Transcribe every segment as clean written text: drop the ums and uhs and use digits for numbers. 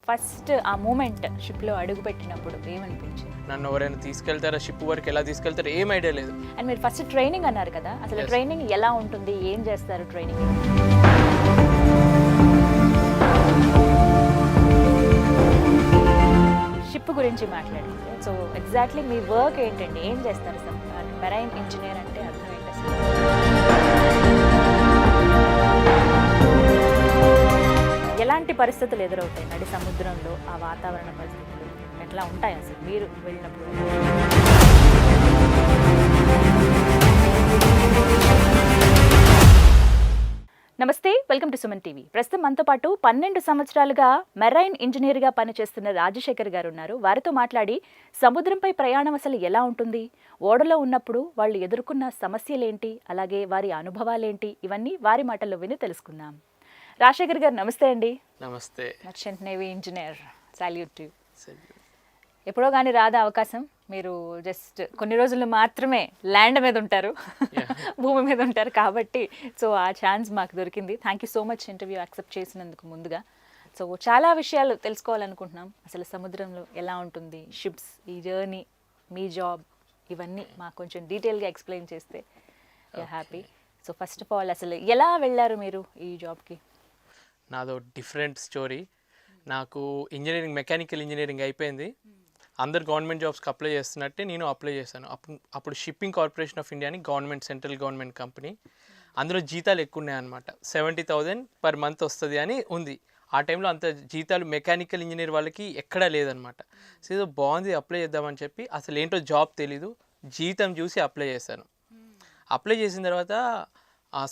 First ఆ moment షిప్లో అడుగు పెట్టినప్పుడు ఏమనిపించింది? నన్ను ఎవరైనా తీసుకెళ్తారా, షిప్ వరకు ఎలా తీసుకెళ్తారో ఏం ఐడియా లేదు. అండ్ మీరు ఫస్ట్ ట్రైనింగ్ అన్నారు కదా, అసలు Yes. ట్రైనింగ్ ఎలా ఉంటుంది, ఏం చేస్తారు ట్రైనింగ్? షిప్ గురించి మాట్లాడుకుంటే సో ఎగ్జాక్ట్లీ మీ వర్క్ ఏంటండి, ఏం చేస్తారు అసలు? మెరైన్ ఇంజనీర్ అంటే అర్థం ఏంటి అసలు? ఎలాంటి పరిస్థితులు ఎదురవుతాయి నడి సముద్రంలో? ఆ వాతావరణ పరిస్థితులు ఎట్లా ఉంటాయి అసలు మీరు వెళ్ళినప్పుడు? నమస్తే, వెల్కమ్ టు సుమన్ టీవీ. ప్రస్తుతం మనతో పాటు 12 సంవత్సరాలుగా మెరైన్ ఇంజనీర్గా పనిచేస్తున్న రాజశేఖర్ గారు ఉన్నారు. వారితో మాట్లాడి సముద్రంపై ప్రయాణం అసలు ఎలా ఉంటుంది, ఓడలో ఉన్నప్పుడు వాళ్ళు ఎదుర్కొన్న సమస్యలేంటి, అలాగే వారి అనుభవాలేంటి, ఇవన్నీ వారి మాటల్లో విని తెలుసుకుందాం. రాజశేఖర్ గారు నమస్తే అండి. నమస్తే. Merchant navy engineer, salute to. ఎప్పుడో కానీ రాదా అవకాశం? మీరు జస్ట్ కొన్ని రోజులు మాత్రమే ల్యాండ్ మీద ఉంటారు, భూమి మీద ఉంటారు కాబట్టి సో ఆ ఛాన్స్ మాకు దొరికింది. Thank you so much interview accept చేసినందుకు ముందుగా. సో చాలా విషయాలు తెలుసుకోవాలనుకుంటున్నాం. అసలు సముద్రంలో ఎలా ఉంటుంది, షిప్స్, ఈ జర్నీ, మీ జాబ్, ఇవన్నీ మాకు కొంచెం డీటెయిల్గా ఎక్స్ప్లెయిన్ చేస్తే happy. So first of all అసలు ఎలా వెళ్ళారు మీరు ఈ జాబ్కి? నాదో డిఫరెంట్ స్టోరీ. నాకు ఇంజనీరింగ్, మెకానికల్ ఇంజనీరింగ్ అయిపోయింది. అందరు గవర్నమెంట్ జాబ్స్కి అప్లై చేస్తున్నట్టే నేను అప్లై చేశాను. అప్పుడు షిప్పింగ్ కార్పొరేషన్ ఆఫ్ ఇండియా అని గవర్నమెంట్, సెంట్రల్ గవర్నమెంట్ కంపెనీ. అందులో జీతాలు ఎక్కువ ఉన్నాయన్నమాట. 70,000 పర్ మంత్ వస్తుంది అని ఉంది. ఆ టైంలో అంత జీతాలు మెకానికల్ ఇంజనీర్ వాళ్ళకి ఎక్కడా లేదనమాట. సో ఏదో బాగుంది, అప్లై చేద్దామని చెప్పి, అసలు ఏంటో జాబ్ తెలీదు, జీతం చూసి అప్లై చేశాను. అప్లై చేసిన తర్వాత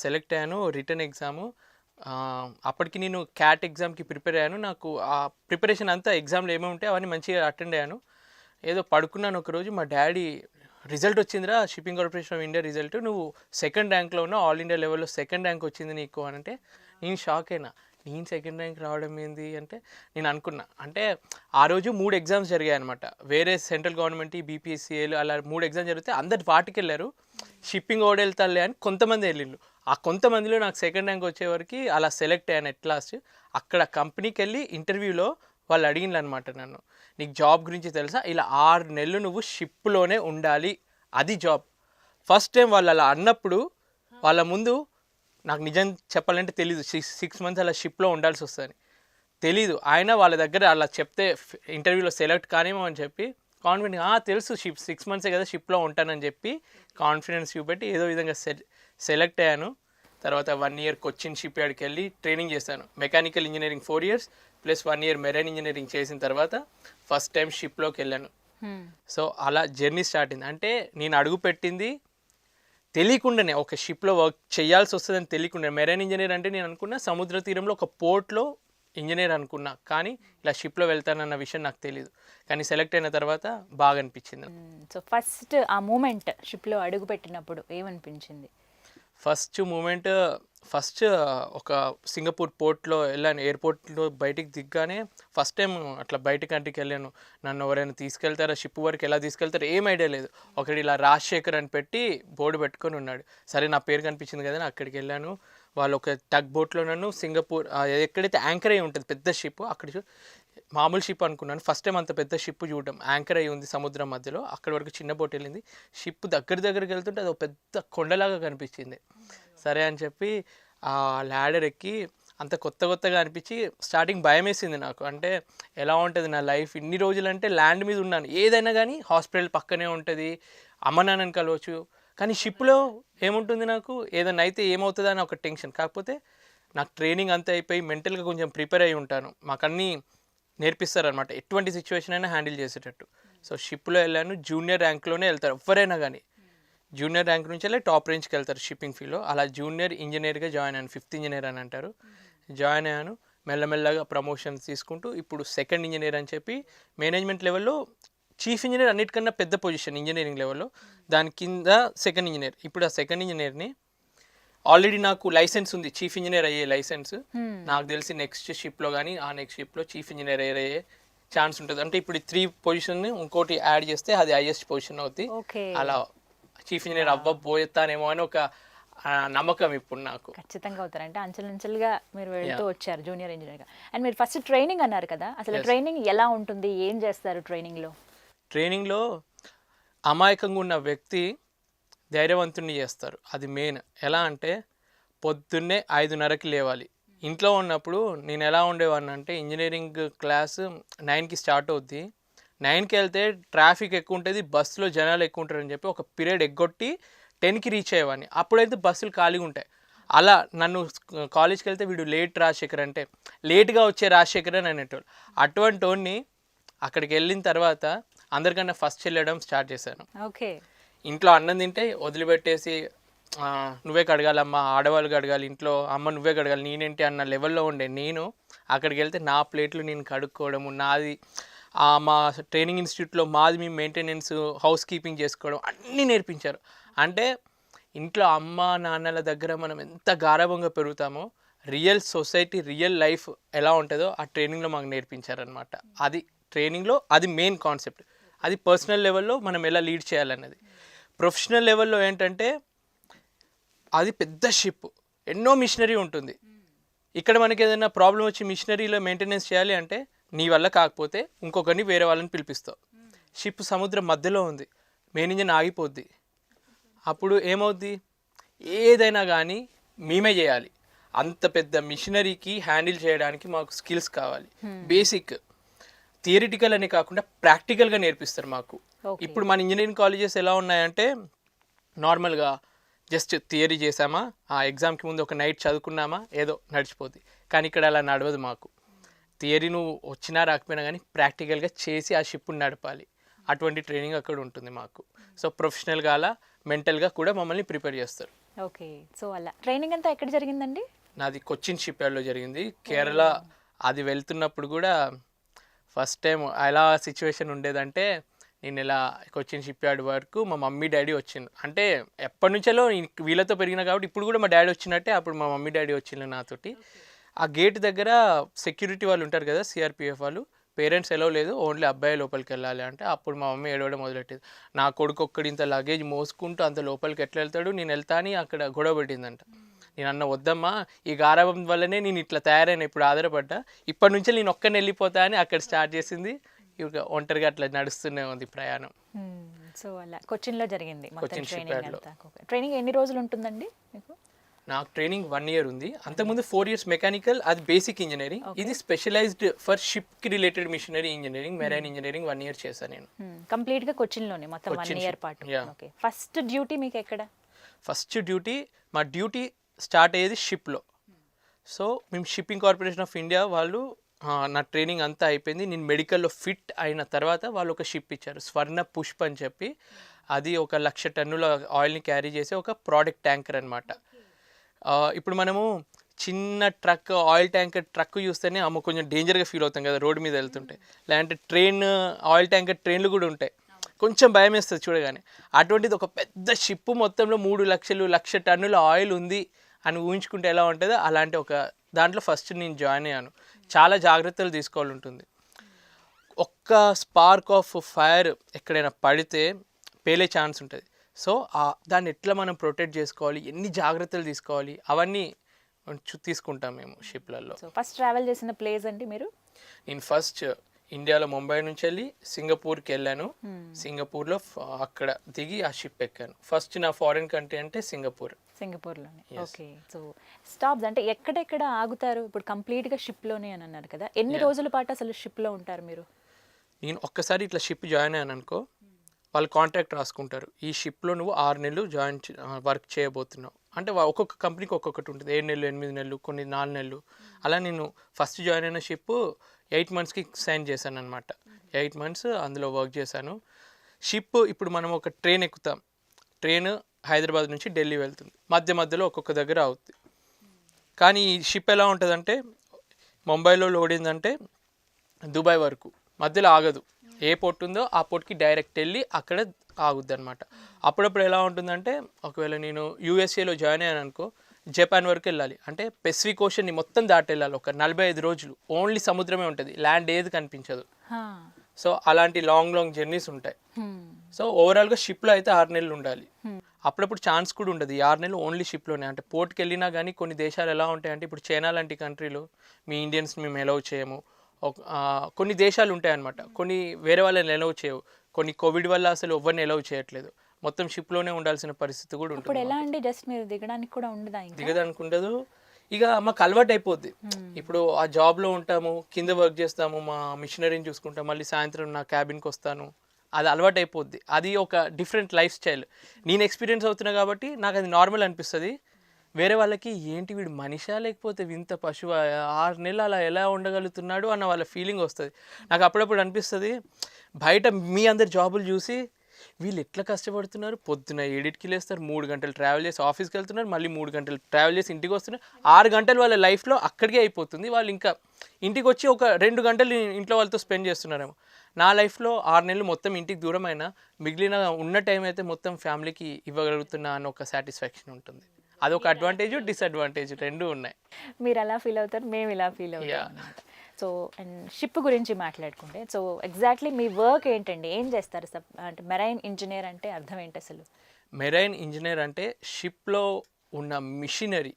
సెలెక్ట్ అయ్యాను. రిటర్న్ ఎగ్జాము, అప్పటికి నేను క్యాట్ ఎగ్జామ్కి ప్రిపేర్ అయ్యాను. నాకు ఆ ప్రిపరేషన్ అంతా, ఎగ్జామ్లో ఏమేమి ఉంటాయి అవన్నీ మంచిగా అటెండ్ అయ్యాను. ఏదో పడుకున్నాను ఒకరోజు, మా డాడీ రిజల్ట్ వచ్చిందిరా, shipping corporation of India result, నువ్వు సెకండ్ ర్యాంక్లో ఉన్నావు, ఆల్ ఇండియా లెవెల్లో సెకండ్ ర్యాంక్ వచ్చింది నీకు అని అంటే నేను షాక్ అయినా. నేను సెకండ్ ర్యాంక్ రావడం ఏంది అంటే నేను అనుకున్నా, అంటే ఆ రోజు 3 ఎగ్జామ్స్ జరిగాయి అనమాట. వేరే సెంట్రల్ గవర్నమెంట్, బీపీఎస్సీఏలు అలా 3 ఎగ్జామ్స్ జరిగితే అందరు వాటికి వెళ్ళారు. షిప్పింగ్ ఓడి వెళ్తారులే అని కొంతమంది వెళ్ళిళ్ళు. ఆ కొంతమందిలో నాకు సెకండ్ ర్యాంక్ వచ్చేవరకు అలా సెలెక్ట్ అయ్యాను ఎట్ లాస్ట్. అక్కడ కంపెనీకి వెళ్ళి ఇంటర్వ్యూలో వాళ్ళు అడిగిన అనమాట నన్ను, నీకు జాబ్ గురించి తెలుసా, ఇలా 6 నెలలు నువ్వు షిప్లోనే ఉండాలి, అది జాబ్. ఫస్ట్ టైం వాళ్ళు అలా అన్నప్పుడు వాళ్ళ ముందు నాకు నిజం చెప్పాలంటే తెలీదు, 6 మంత్స్ అలా షిప్లో ఉండాల్సి వస్తుందని తెలీదు. ఆయన వాళ్ళ దగ్గర అలా చెప్తే ఇంటర్వ్యూలో సెలెక్ట్ కానేమో అని చెప్పి కాన్ఫిడెంట్, తెలుసు 6 మంత్సే కదా షిప్లో ఉంటానని చెప్పి కాన్ఫిడెన్స్ చూపెట్టి ఏదో విధంగా సెలెక్ట్ అయ్యాను. తర్వాత 1 ఇయర్ కొచ్చిన్ షిప్ యార్డ్కి వెళ్ళి ట్రైనింగ్ చేశాను. Mechanical engineering 4 years plus 1 year marine engineering చేసిన తర్వాత ఫస్ట్ టైం షిప్లోకి వెళ్ళాను. సో అలా జర్నీ స్టార్ట్ అయింది. అంటే నేను అడుగు పెట్టింది తెలియకుండానే, ఒక షిప్లో వర్క్ చేయాల్సి వస్తుందని తెలియకుండా. మెరైన్ ఇంజనీర్ అంటే నేను అనుకున్నా సముద్ర తీరంలో ఒక పోర్ట్లో ఇంజనీర్ అనుకున్నా, కానీ ఇలా షిప్లో వెళ్తానన్న విషయం నాకు తెలియదు. కానీ సెలెక్ట్ అయిన తర్వాత బాగా అనిపించింది. సో ఫస్ట్ ఆ మూమెంట్ షిప్లో అడుగు పెట్టినప్పుడు ఏమనిపించింది? ఫస్ట్ ఒక సింగపూర్ పోర్ట్లో వెళ్ళాను. ఎయిర్పోర్ట్లో బయటికి దిగ్గానే ఫస్ట్ టైం అట్లా బయట కంట్రీకి వెళ్ళాను. నన్ను ఎవరైనా తీసుకెళ్తారా, షిప్ వరకు ఎలా తీసుకెళ్తారో ఏం ఐడియా లేదు. ఒకటి ఇలా రాజశేఖర్ అని పెట్టి బోర్డు పెట్టుకొని ఉన్నాడు. సరే నా పేరు కనిపించింది కదా, అక్కడికి వెళ్ళాను. వాళ్ళు ఒక టగ్ బోట్లో నన్ను సింగపూర్, ఎక్కడైతే యాంకర్ అయ్యి ఉంటుంది పెద్ద షిప్, అక్కడ మామూలు షిప్ అనుకున్నాను. ఫస్ట్ టైం అంత పెద్ద షిప్ చూడడం, యాంకర్ అయ్యి ఉంది సముద్రం మధ్యలో. అక్కడి వరకు చిన్న బోట్ వెళ్ళింది. షిప్ దగ్గరికి వెళ్తుంటే అది ఒక పెద్ద కొండలాగా కనిపించింది. సరే అని చెప్పి ఆ ల్యాడర్ ఎక్కి, అంత కొత్తగా అనిపించి స్టార్టింగ్ భయం వేసింది నాకు. అంటే ఎలా ఉంటుంది నా లైఫ్, ఇన్ని రోజులు అంటే ల్యాండ్ మీద ఉన్నాను, ఏదైనా కానీ హాస్పిటల్ పక్కనే ఉంటుంది, అమ్మ నాన్నని కలవచ్చు. కానీ షిప్లో ఏముంటుంది, నాకు ఏదైనా అయితే ఏమవుతుందా అని ఒక టెన్షన్. కాకపోతే నాకు ట్రైనింగ్ అంతా అయిపోయి మెంటల్గా కొంచెం ప్రిపేర్ అయి ఉంటాను. మాకు అన్నీ నేర్పిస్తారనమాట, ఎటువంటి సిచ్యువేషన్ అయినా హ్యాండిల్ చేసేటట్టు. సో షిప్లో వెళ్ళాను. జూనియర్ ర్యాంక్లోనే వెళ్తారు ఎవరైనా కానీ, జూనియర్ ర్యాంక్ నుంచి వెళ్ళి టాప్ రేంజ్కి వెళ్తారు షిప్పింగ్ ఫీల్డ్లో. అలా జూనియర్ ఇంజనీర్గా జాయిన్ అయ్యాను. 5th ఇంజనీర్ అని అంటారు. జాయిన్ అయ్యాను. మెల్లమెల్లగా ప్రమోషన్స్ తీసుకుంటూ ఇప్పుడు సెకండ్ ఇంజనీర్ అని చెప్పి మేనేజ్మెంట్ లెవెల్లో చీఫ్ ఇంజనీర్ అన్నిటికన్నా పెద్ద పొజిషన్ ఇంజనీరింగ్ లెవెల్లో, దాని కింద సెకండ్ ఇంజనీర్. ఇప్పుడు ఆ సెకండ్ ఇంజనీర్ని ఆల్రెడీ నాకు లైసెన్స్ ఉంది, చీఫ్ ఇంజనీర్ అయ్యే లైసెన్స్. నాకు తెలిసి నెక్స్ట్ షిప్లో కానీ ఆ నెక్స్ట్ షిప్లో చీఫ్ ఇంజనీర్ అయ్యే ఛాన్స్ ఉంటుంది. అంటే ఇప్పుడు 3 పొజిషన్ ఇంకోటి యాడ్ చేస్తే అది హైయెస్ట్ పొజిషన్ అవుతుంది. అలా చీఫ్ ఇంజనీర్ అవ్వబోతానేమో అని ఒక నమ్మకం ఇప్పుడు నాకు. ఖచ్చితంగా అవుతారు. అంటే అంచెలంచెలుగా మీరు వెళ్తూ వచ్చారు జూనియర్ ఇంజనీర్గా. అండ్ మీరు ఫస్ట్ ట్రైనింగ్ అన్నారు కదా, అసలు ట్రైనింగ్ ఎలా ఉంటుంది, ఏం చేస్తారు ట్రైనింగ్లో? ట్రైనింగ్లో అమాయకంగా ఉన్న వ్యక్తి ధైర్యవంతుణ్ణి చేస్తారు. అది మెయిన్. ఎలా అంటే పొద్దున్నే 5:30కి లేవాలి. ఇంట్లో ఉన్నప్పుడు నేను ఎలా ఉండేవాడిని అంటే ఇంజనీరింగ్ క్లాస్ 9కి స్టార్ట్ అవుద్ది. 9కి వెళ్తే ట్రాఫిక్ ఎక్కువ ఉంటుంది, బస్సులో జనాలు ఎక్కువ ఉంటారని చెప్పి ఒక పీరియడ్ ఎగ్గొట్టి 10కి రీచ్ అయ్యేవాడిని. అప్పుడైతే బస్సులు ఖాళీగా ఉంటాయి. అలా నన్ను కాలేజ్కి వెళ్తే వీడు లేట్ రాజశేఖర్ అంటే లేట్గా వచ్చే రాజశేఖర్ అని అనేటోళ్ళు. అటువంటి వాడిని అక్కడికి వెళ్ళిన తర్వాత అందరికన్నా ఫస్ట్ వెళ్ళడం స్టార్ట్ చేశాను. ఓకే. ఇంట్లో అన్నం తింటే వదిలిపెట్టేసి నువ్వే కడగాలమ్మా, ఆడవాళ్ళు కడగాలి, ఇంట్లో అమ్మ నువ్వే కడగాలి, నేనేంటి అన్న లెవెల్లో ఉండే నేను అక్కడికి వెళ్తే నా ప్లేట్లు నేను కడుక్కోవడము, నాది మా ట్రైనింగ్ ఇన్స్టిట్యూట్లో మాది మేము మెయింటెనెన్స్ హౌస్ కీపింగ్ చేసుకోవడం అన్నీ నేర్పించారు. అంటే ఇంట్లో అమ్మ నాన్నల దగ్గర మనం ఎంత గారాభంగా పెరుగుతామో రియల్ సొసైటీ రియల్ లైఫ్ ఎలా ఉంటుందో ఆ ట్రైనింగ్లో మాకు నేర్పించారనమాట. అది ట్రైనింగ్లో అది మెయిన్ కాన్సెప్ట్. అది పర్సనల్ లెవెల్లో మనం ఎలా లీడ్ చేయాలన్నది. ప్రొఫెషనల్ లెవెల్లో ఏంటంటే అది పెద్ద షిప్, ఎన్నో మిషనరీ ఉంటుంది. ఇక్కడ మనకి ఏదైనా ప్రాబ్లం వచ్చి మిషనరీలో మెయింటెనెన్స్ చేయాలి అంటే నీ వల్ల కాకపోతే ఇంకొకరిని వేరే వాళ్ళని పిలిపిస్తావు. షిప్ సముద్రం మధ్యలో ఉంది, మెయిన్ ఇంజిన్ ఆగిపోద్ది. అప్పుడు ఏమవుద్ది, ఏదైనా కానీ మేమే చేయాలి. అంత పెద్ద మిషనరీకి హ్యాండిల్ చేయడానికి మాకు స్కిల్స్ కావాలి. బేసిక్ థియరిటికల్ అని కాకుండా ప్రాక్టికల్గా నేర్పిస్తారు మాకు. ఇప్పుడు మన ఇంజనీరింగ్ కాలేజెస్ ఎలా ఉన్నాయంటే నార్మల్గా జస్ట్ థియరీ చేసామా, ఆ ఎగ్జామ్కి ముందు ఒక నైట్ చదువుకున్నామా, ఏదో నడిచిపోద్ది. కానీ ఇక్కడ అలా నడవదు మాకు. థియరీ నువ్వు వచ్చినా రాకపోయినా కానీ ప్రాక్టికల్గా చేసి ఆ షిప్ని నడపాలి. అటువంటి ట్రైనింగ్ అక్కడ ఉంటుంది మాకు. సో ప్రొఫెషనల్గా అలా మెంటల్గా కూడా మమ్మల్ని ప్రిపేర్ చేస్తారు. ఓకే. సో అలా ట్రైనింగ్ అంతా ఎక్కడ జరిగిందండి? నాది కొచ్చిన్ షిప్ యార్డ్లో జరిగింది, కేరళ. అది వెళ్తున్నప్పుడు కూడా ఫస్ట్ టైం ఎలా సిచ్యువేషన్ ఉండేదంటే నేను ఇలా కొచ్చిన్ షిప్ యార్డ్ వరకు మా మమ్మీ డాడీ వచ్చిండు. అంటే ఎప్పటి నుంచో వీళ్ళతో పెరిగినా కాబట్టి ఇప్పుడు కూడా మా డాడీ వచ్చినట్టే అప్పుడు మా మమ్మీ డాడీ వచ్చిండు నాతోటి. ఆ గేట్ దగ్గర సెక్యూరిటీ వాళ్ళు ఉంటారు కదా, సిఆర్పిఎఫ్ వాళ్ళు, పేరెంట్స్ ఎలా లేదు, ఓన్లీ అబ్బాయి లోపలికి వెళ్ళాలి అంటే అప్పుడు మా మమ్మీ ఏడవడం మొదలెట్టేది. నా కొడుకు ఒక్కడి ఇంత లగేజ్ మోసుకుంటూ అంత లోపలికి ఎట్లా వెళ్తాడు, నేను వెళ్తా అని అక్కడ గొడవ పెట్టిందంట. నేను అన్న వద్దమ్మా, ఈ గారాబం వల్లనే నేను ఇట్లా తయారైన, ఇప్పుడు ఆధారపడ్డా, ఇప్పటి నుంచి నేను ఒక్కని వెళ్ళిపోతా అని అక్కడ స్టార్ట్ చేసింది. ఇక ఒంటరిగా అట్లా నడుస్తూనే ఉంది ప్రయాణం. సో అలా కొచ్చిన్లో జరిగింది ట్రైనింగ్. ఎన్ని రోజులు ఉంటుందండి మీకు? నాకు ట్రైనింగ్ 1 year ఉంది. అంతకుముందు 4 years మెకానికల్, అది బేసిక్ ఇంజనీరింగ్. ఇది స్పెషలైజ్డ్ ఫర్ షిప్కి related machinery engineering, marine engineering 1 year చేశాను నేను. కంప్లీట్గా కొచ్చిన్లోనే మొత్తం 1 year పాటు. ఓకే. ఫస్ట్ డ్యూటీ మీకు ఎక్కడ? ఫస్ట్ డ్యూటీ మా డ్యూటీ స్టార్ట్ అయ్యేది షిప్లో. సో మేము షిప్పింగ్ కార్పొరేషన్ ఆఫ్ ఇండియా వాళ్ళు నా ట్రైనింగ్ అంతా అయిపోయింది. నేను మెడికల్లో ఫిట్ అయిన తర్వాత వాళ్ళు ఒక షిప్ ఇచ్చారు, స్వర్ణ పుష్ప్ అని చెప్పి. అది 1,00,000 టన్నుల ఆయిల్ని క్యారీ చేసే ఒక ప్రోడక్ట్ ట్యాంకర్ అనమాట. ఇప్పుడు మనము చిన్న ట్రక్, ఆయిల్ ట్యాంకర్ ట్రక్ చూస్తేనే అమ్మ కొంచెం డేంజర్గా ఫీల్ అవుతాం కదా రోడ్డు మీద వెళ్తుంటే. లేదంటే ట్రైన్, ఆయిల్ ట్యాంకర్ ట్రైన్లు కూడా ఉంటాయి, కొంచెం భయం వేస్తుంది చూడగానే. అటువంటిది ఒక పెద్ద షిప్ మొత్తంలో 3,00,000 టన్నుల ఆయిల్ ఉంది అని ఊహించుకుంటే ఎలా ఉంటుందో అలాంటి ఒక దాంట్లో ఫస్ట్ నేను జాయిన్ అయ్యాను. చాలా జాగ్రత్తలు తీసుకోవాలి ఉంటుంది. ఒక్క స్పార్క్ ఆఫ్ ఫైర్ ఎక్కడైనా పడితే పేలే ఛాన్స్ ఉంటుంది. సో దాన్ని ఎట్లా మనం ప్రొటెక్ట్ చేసుకోవాలి, ఎన్ని జాగ్రత్తలు తీసుకోవాలి, అవన్నీ తీసుకుంటాం మేము షిప్లలో. ఫస్ట్ ట్రావెల్ చేసిన ప్లేస్ అంటే మీరు? నేను ఫస్ట్ ఇండియాలో ముంబై నుంచి వెళ్ళి సింగపూర్కి వెళ్ళాను. సింగపూర్లో అక్కడ దిగి ఆ షిప్ ఎక్కాను. ఫస్ట్ నా ఫారిన్ కంట్రీ అంటే సింగపూర్లోనే. ఓకే. సో స్టాప్స్ అంటే ఎక్కడెక్కడ ఆగుతారు? ఇప్పుడు కంప్లీట్గా షిప్లోనే అని అన్నారు కదా, ఎన్ని రోజుల పాటు అసలు షిప్లో ఉంటారు మీరు? నేను ఒక్కసారి ఇట్లా షిప్ జాయిన్ అయ్యాను అనుకో, వాళ్ళు కాంట్రాక్ట్ రాసుకుంటారు, ఈ షిప్లో నువ్వు 6 నెలలు వర్క్ చేయబోతున్నావు అంటే. ఒక్కొక్క కంపెనీకి ఒక్కొక్కటి ఉంటుంది, 7 నెలలు, 8 నెలలు, కొన్ని 4 నెలలు. అలా నేను ఫస్ట్ జాయిన్ అయిన షిప్ 8 monthsకి సైన్ చేశాను అనమాట. 8 months అందులో వర్క్ చేశాను. షిప్ ఇప్పుడు మనం ఒక ట్రైన్ ఎక్కుతాం, ట్రైన్ హైదరాబాద్ నుంచి ఢిల్లీ వెళ్తుంది, మధ్యలో ఒక్కొక్క దగ్గర అవుతుంది. కానీ ఈ షిప్ ఎలా ఉంటుందంటే ముంబైలో లోడ్ అయిందంటే దుబాయ్ వరకు మధ్యలో ఆగదు. ఏ పోర్ట్ ఉందో ఆ పోర్ట్కి డైరెక్ట్ వెళ్ళి అక్కడ ఆగుద్ది అనమాట. అప్పుడప్పుడు ఎలా ఉంటుందంటే ఒకవేళ నేను యూఎస్ఏలో జాయిన్ అయ్యాను అనుకో, జపాన్ వరకు వెళ్ళాలి అంటే పెసిఫిక్ ఓషన్ని మొత్తం దాటి వెళ్ళాలి. ఒక 45 రోజులు ఓన్లీ సముద్రమే ఉంటుంది, ల్యాండ్ ఏది కనిపించదు. సో అలాంటి లాంగ్ జర్నీస్ ఉంటాయి. సో ఓవరాల్గా షిప్లో అయితే 6 నెలలు ఉండాలి. అప్పుడప్పుడు ఛాన్స్ కూడా ఉండదు. ఈ 6 నెలలు ఓన్లీ షిప్లోనే. అంటే పోర్ట్కి వెళ్ళినా కానీ కొన్ని దేశాలు ఎలా ఉంటాయంటే, ఇప్పుడు చైనా లాంటి కంట్రీలో మీ ఇండియన్స్ మేము ఎలవ్ చేయము. కొన్ని దేశాలు ఉంటాయన్నమాట, కొన్ని వేరే వాళ్ళని ఎలవ్ చేయవు. కొన్ని కోవిడ్ వల్ల అసలు ఎవరిని ఎలవ్ చేయట్లేదు. మొత్తం షిప్లోనే ఉండాల్సిన పరిస్థితి కూడా ఉంటుంది. ఇప్పుడు ఎలా అండి, జస్ట్ మీరు దిగడానికి కూడా ఉండదా? దిగడానికి ఉండదు, ఇక మాకు అలవాటు అయిపోద్ది. ఇప్పుడు ఆ జాబ్లో ఉంటాము, కింద వర్క్ చేస్తాము, మా మిషనరీని చూసుకుంటాం, మళ్ళీ సాయంత్రం నా క్యాబిన్కి వస్తాను, అది అలవాటు అయిపోద్ది. అది ఒక డిఫరెంట్ లైఫ్ స్టైల్. నేను ఎక్స్పీరియన్స్ అవుతున్నా కాబట్టి నాకు అది నార్మల్ అనిపిస్తుంది. వేరే వాళ్ళకి ఏంటి వీడు మనిషా లేకపోతే వింత పశువు, 6 నెలలు అలా ఎలా ఉండగలుగుతున్నాడు అన్న వాళ్ళ ఫీలింగ్ వస్తుంది. నాకు అప్పుడప్పుడు అనిపిస్తుంది, బయట మీ అందరి జాబులు చూసి వీళ్ళు ఎట్లా కష్టపడుతున్నారు. పొద్దున 7కి లేస్తారు, 3 గంటలు ట్రావెల్ చేసి ఆఫీస్కి వెళ్తున్నారు, మళ్ళీ 3 గంటలు ట్రావెల్ చేసి ఇంటికి వస్తున్నారు. 6 గంటలు వాళ్ళ లైఫ్లో అక్కడికే అయిపోతుంది. వాళ్ళు ఇంకా ఇంటికి వచ్చి ఒక 2 గంటలు ఇంట్లో వాళ్ళతో స్పెండ్ చేస్తున్నారేమో. నా లైఫ్లో 6 నెలలు మొత్తం ఇంటికి దూరం అయినా మిగిలిన ఉన్న టైం అయితే మొత్తం ఫ్యామిలీకి ఇవ్వగలుగుతున్నా అన్న ఒక సాటిస్ఫాక్షన్ ఉంటుంది. అదొక అడ్వాంటేజ్, డిసడ్వాంటేజ్ రెండు ఉన్నాయి. మీరు అలా ఫీల్ అవుతారు, మేము ఇలా ఫీల్ అవుతాం. సో అండ్ షిప్ గురించి మాట్లాడుకుంటే, సో ఎగ్జాక్ట్లీ మీ వర్క్ ఏంటండి, ఏం చేస్తారు? అంటే మెరైన్ ఇంజనీర్ అంటే అర్థం ఏంటి అసలు? మెరైన్ ఇంజనీర్ అంటే షిప్లో ఉన్న మిషనరీ.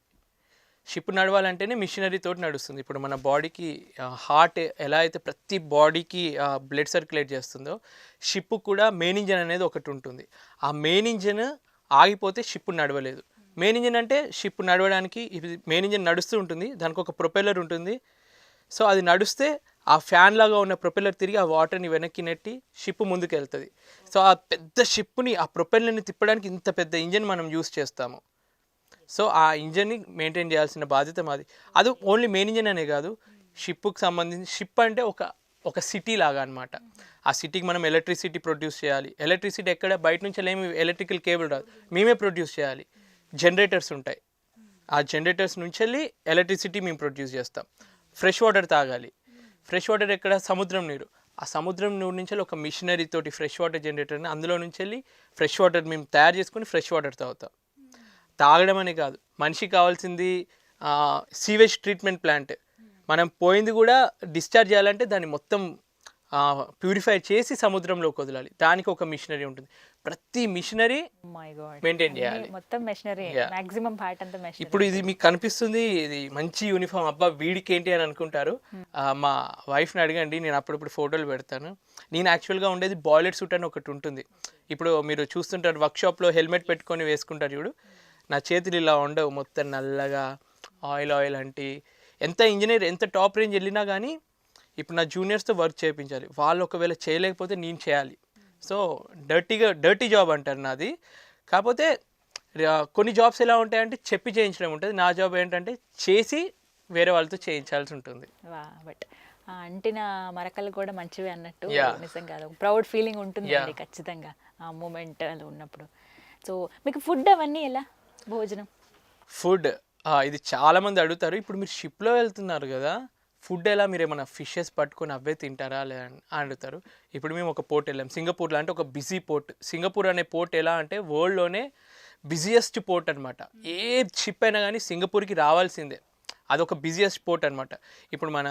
షిప్ నడవాలంటేనే మిషనరీ తోటి నడుస్తుంది. ఇప్పుడు మన బాడీకి హార్ట్ ఎలా అయితే ప్రతి బాడీకి బ్లడ్ సర్క్యులేట్ చేస్తుందో, షిప్ కూడా మెయిన్ ఇంజన్ అనేది ఒకటి ఉంటుంది. ఆ మెయిన్ ఇంజన్ ఆగిపోతే షిప్ నడవలేదు. మెయిన్ ఇంజన్ అంటే షిప్ నడవడానికి మెయిన్ ఇంజన్ నడుస్తూ ఉంటుంది, దానికి ఒక ప్రొపెల్లర్ ఉంటుంది. సో అది నడుస్తే ఆ ఫ్యాన్ లాగా ఉన్న ప్రొపెల్లర్ తిరిగి ఆ వాటర్ని వెనక్కి నెట్టి షిప్ ముందుకు వెళ్తుంది. సో ఆ పెద్ద షిప్ని, ఆ ప్రొపెల్లర్ని తిప్పడానికి ఇంత పెద్ద ఇంజన్ మనం యూస్ చేస్తాము. సో ఆ ఇంజన్ని మెయింటైన్ చేయాల్సిన బాధ్యత మాది. అది ఓన్లీ మెయిన్ ఇంజన్ అనే కాదు, షిప్కి సంబంధించి షిప్ అంటే ఒక సిటీ లాగా అనమాట. ఆ సిటీకి మనం ఎలక్ట్రిసిటీ ప్రొడ్యూస్ చేయాలి. ఎలక్ట్రిసిటీ ఎక్కడ బయట నుంచి ఏమి ఎలక్ట్రికల్ కేబుల్ రాదు, మేమే ప్రొడ్యూస్ చేయాలి. జనరేటర్స్ ఉంటాయి, ఆ జనరేటర్స్ నుంచి వెళ్ళి ఎలక్ట్రిసిటీ మేము ప్రొడ్యూస్ చేస్తాం. ఫ్రెష్ వాటర్ తాగాలి. ఫ్రెష్ వాటర్ ఎక్కడ? సముద్రం నీరు. ఆ సముద్రం నీరు నుంచి ఒక మిషనరీ తోటి ఫ్రెష్ వాటర్ జనరేటర్ని అందులో నుంచి వెళ్ళి ఫ్రెష్ వాటర్ మేము తయారు చేసుకొని ఫ్రెష్ వాటర్ తాగుతాం. తాగడం అనే కాదు, మనిషికి కావాల్సింది సీవేజ్ ట్రీట్మెంట్ ప్లాంట్. మనం పోయింది కూడా డిశ్చార్జ్ చేయాలంటే దాన్ని మొత్తం ప్యూరిఫై చేసి సముద్రంలోకి వదలాలి. దానికి ఒక మిషనరీ ఉంటుంది. ప్రతి మిషనరీ మెయింటైన్ చేయాలి. మొత్తం మెషినరీ, మాక్సిమం పార్ట్ అంతా మెషినరీ. ఇప్పుడు ఇది మీకు కనిపిస్తుంది, ఇది మంచి యూనిఫామ్, అబ్బా వీడికి ఏంటి అని అనుకుంటారు. మా వైఫ్ని అడగండి, నేను అప్పుడప్పుడు ఫోటోలు పెడతాను. నేను యాక్చువల్గా ఉండేది బాయిలర్ సూట్ అని ఒకటి ఉంటుంది. ఇప్పుడు మీరు చూస్తుంటారు వర్క్షాప్లో హెల్మెట్ పెట్టుకొని వేసుకుంటారు చూడు, నా చేతులు ఇలా ఉండవు, మొత్తం నల్లగా ఆయిల్ అంటే. ఎంత ఇంజనీర్ ఎంత టాప్ రేంజ్ వెళ్ళినా కానీ ఇప్పుడు నా జూనియర్స్తో వర్క్ చేయించాలి. వాళ్ళు ఒకవేళ చేయలేకపోతే నేను చేయాలి. సో డర్టీ జాబ్ అంటారు నాది. కాకపోతే కొన్ని జాబ్స్ ఎలా ఉంటాయంటే చెప్పి చేయించడం ఉంటుంది. నా జాబ్ ఏంటంటే చేసి వేరే వాళ్ళతో చేయించాల్సి ఉంటుంది. బట్ అంటిన మరకలు కూడా మంచివి అన్నట్టు, నిజంగా ప్రౌడ్ ఫీలింగ్ ఉంటుంది ఖచ్చితంగా ఆ మూమెంట్ అది ఉన్నప్పుడు. సో మీకు ఫుడ్ అవన్నీ ఎలా, భోజనం? ఫుడ్ ఇది చాలామంది అడుగుతారు. ఇప్పుడు మీరు షిప్లో వెళ్తున్నారు కదా, ఫుడ్ ఎలా, మీరు ఏమైనా ఫిషెస్ పట్టుకొని అవే తింటారా లేదా అని అడుగుతారు. ఇప్పుడు మేము ఒక పోర్ట్ వెళ్ళాం, సింగపూర్లో. అంటే ఒక బిజీ పోర్ట్. సింగపూర్ అనే పోర్ట్ ఎలా అంటే వరల్డ్లోనే బిజియెస్ట్ పోర్ట్ అనమాట. ఏ షిప్ అయినా కానీ సింగపూర్కి రావాల్సిందే. అదొక బిజియెస్ట్ పోర్ట్ అనమాట. ఇప్పుడు మన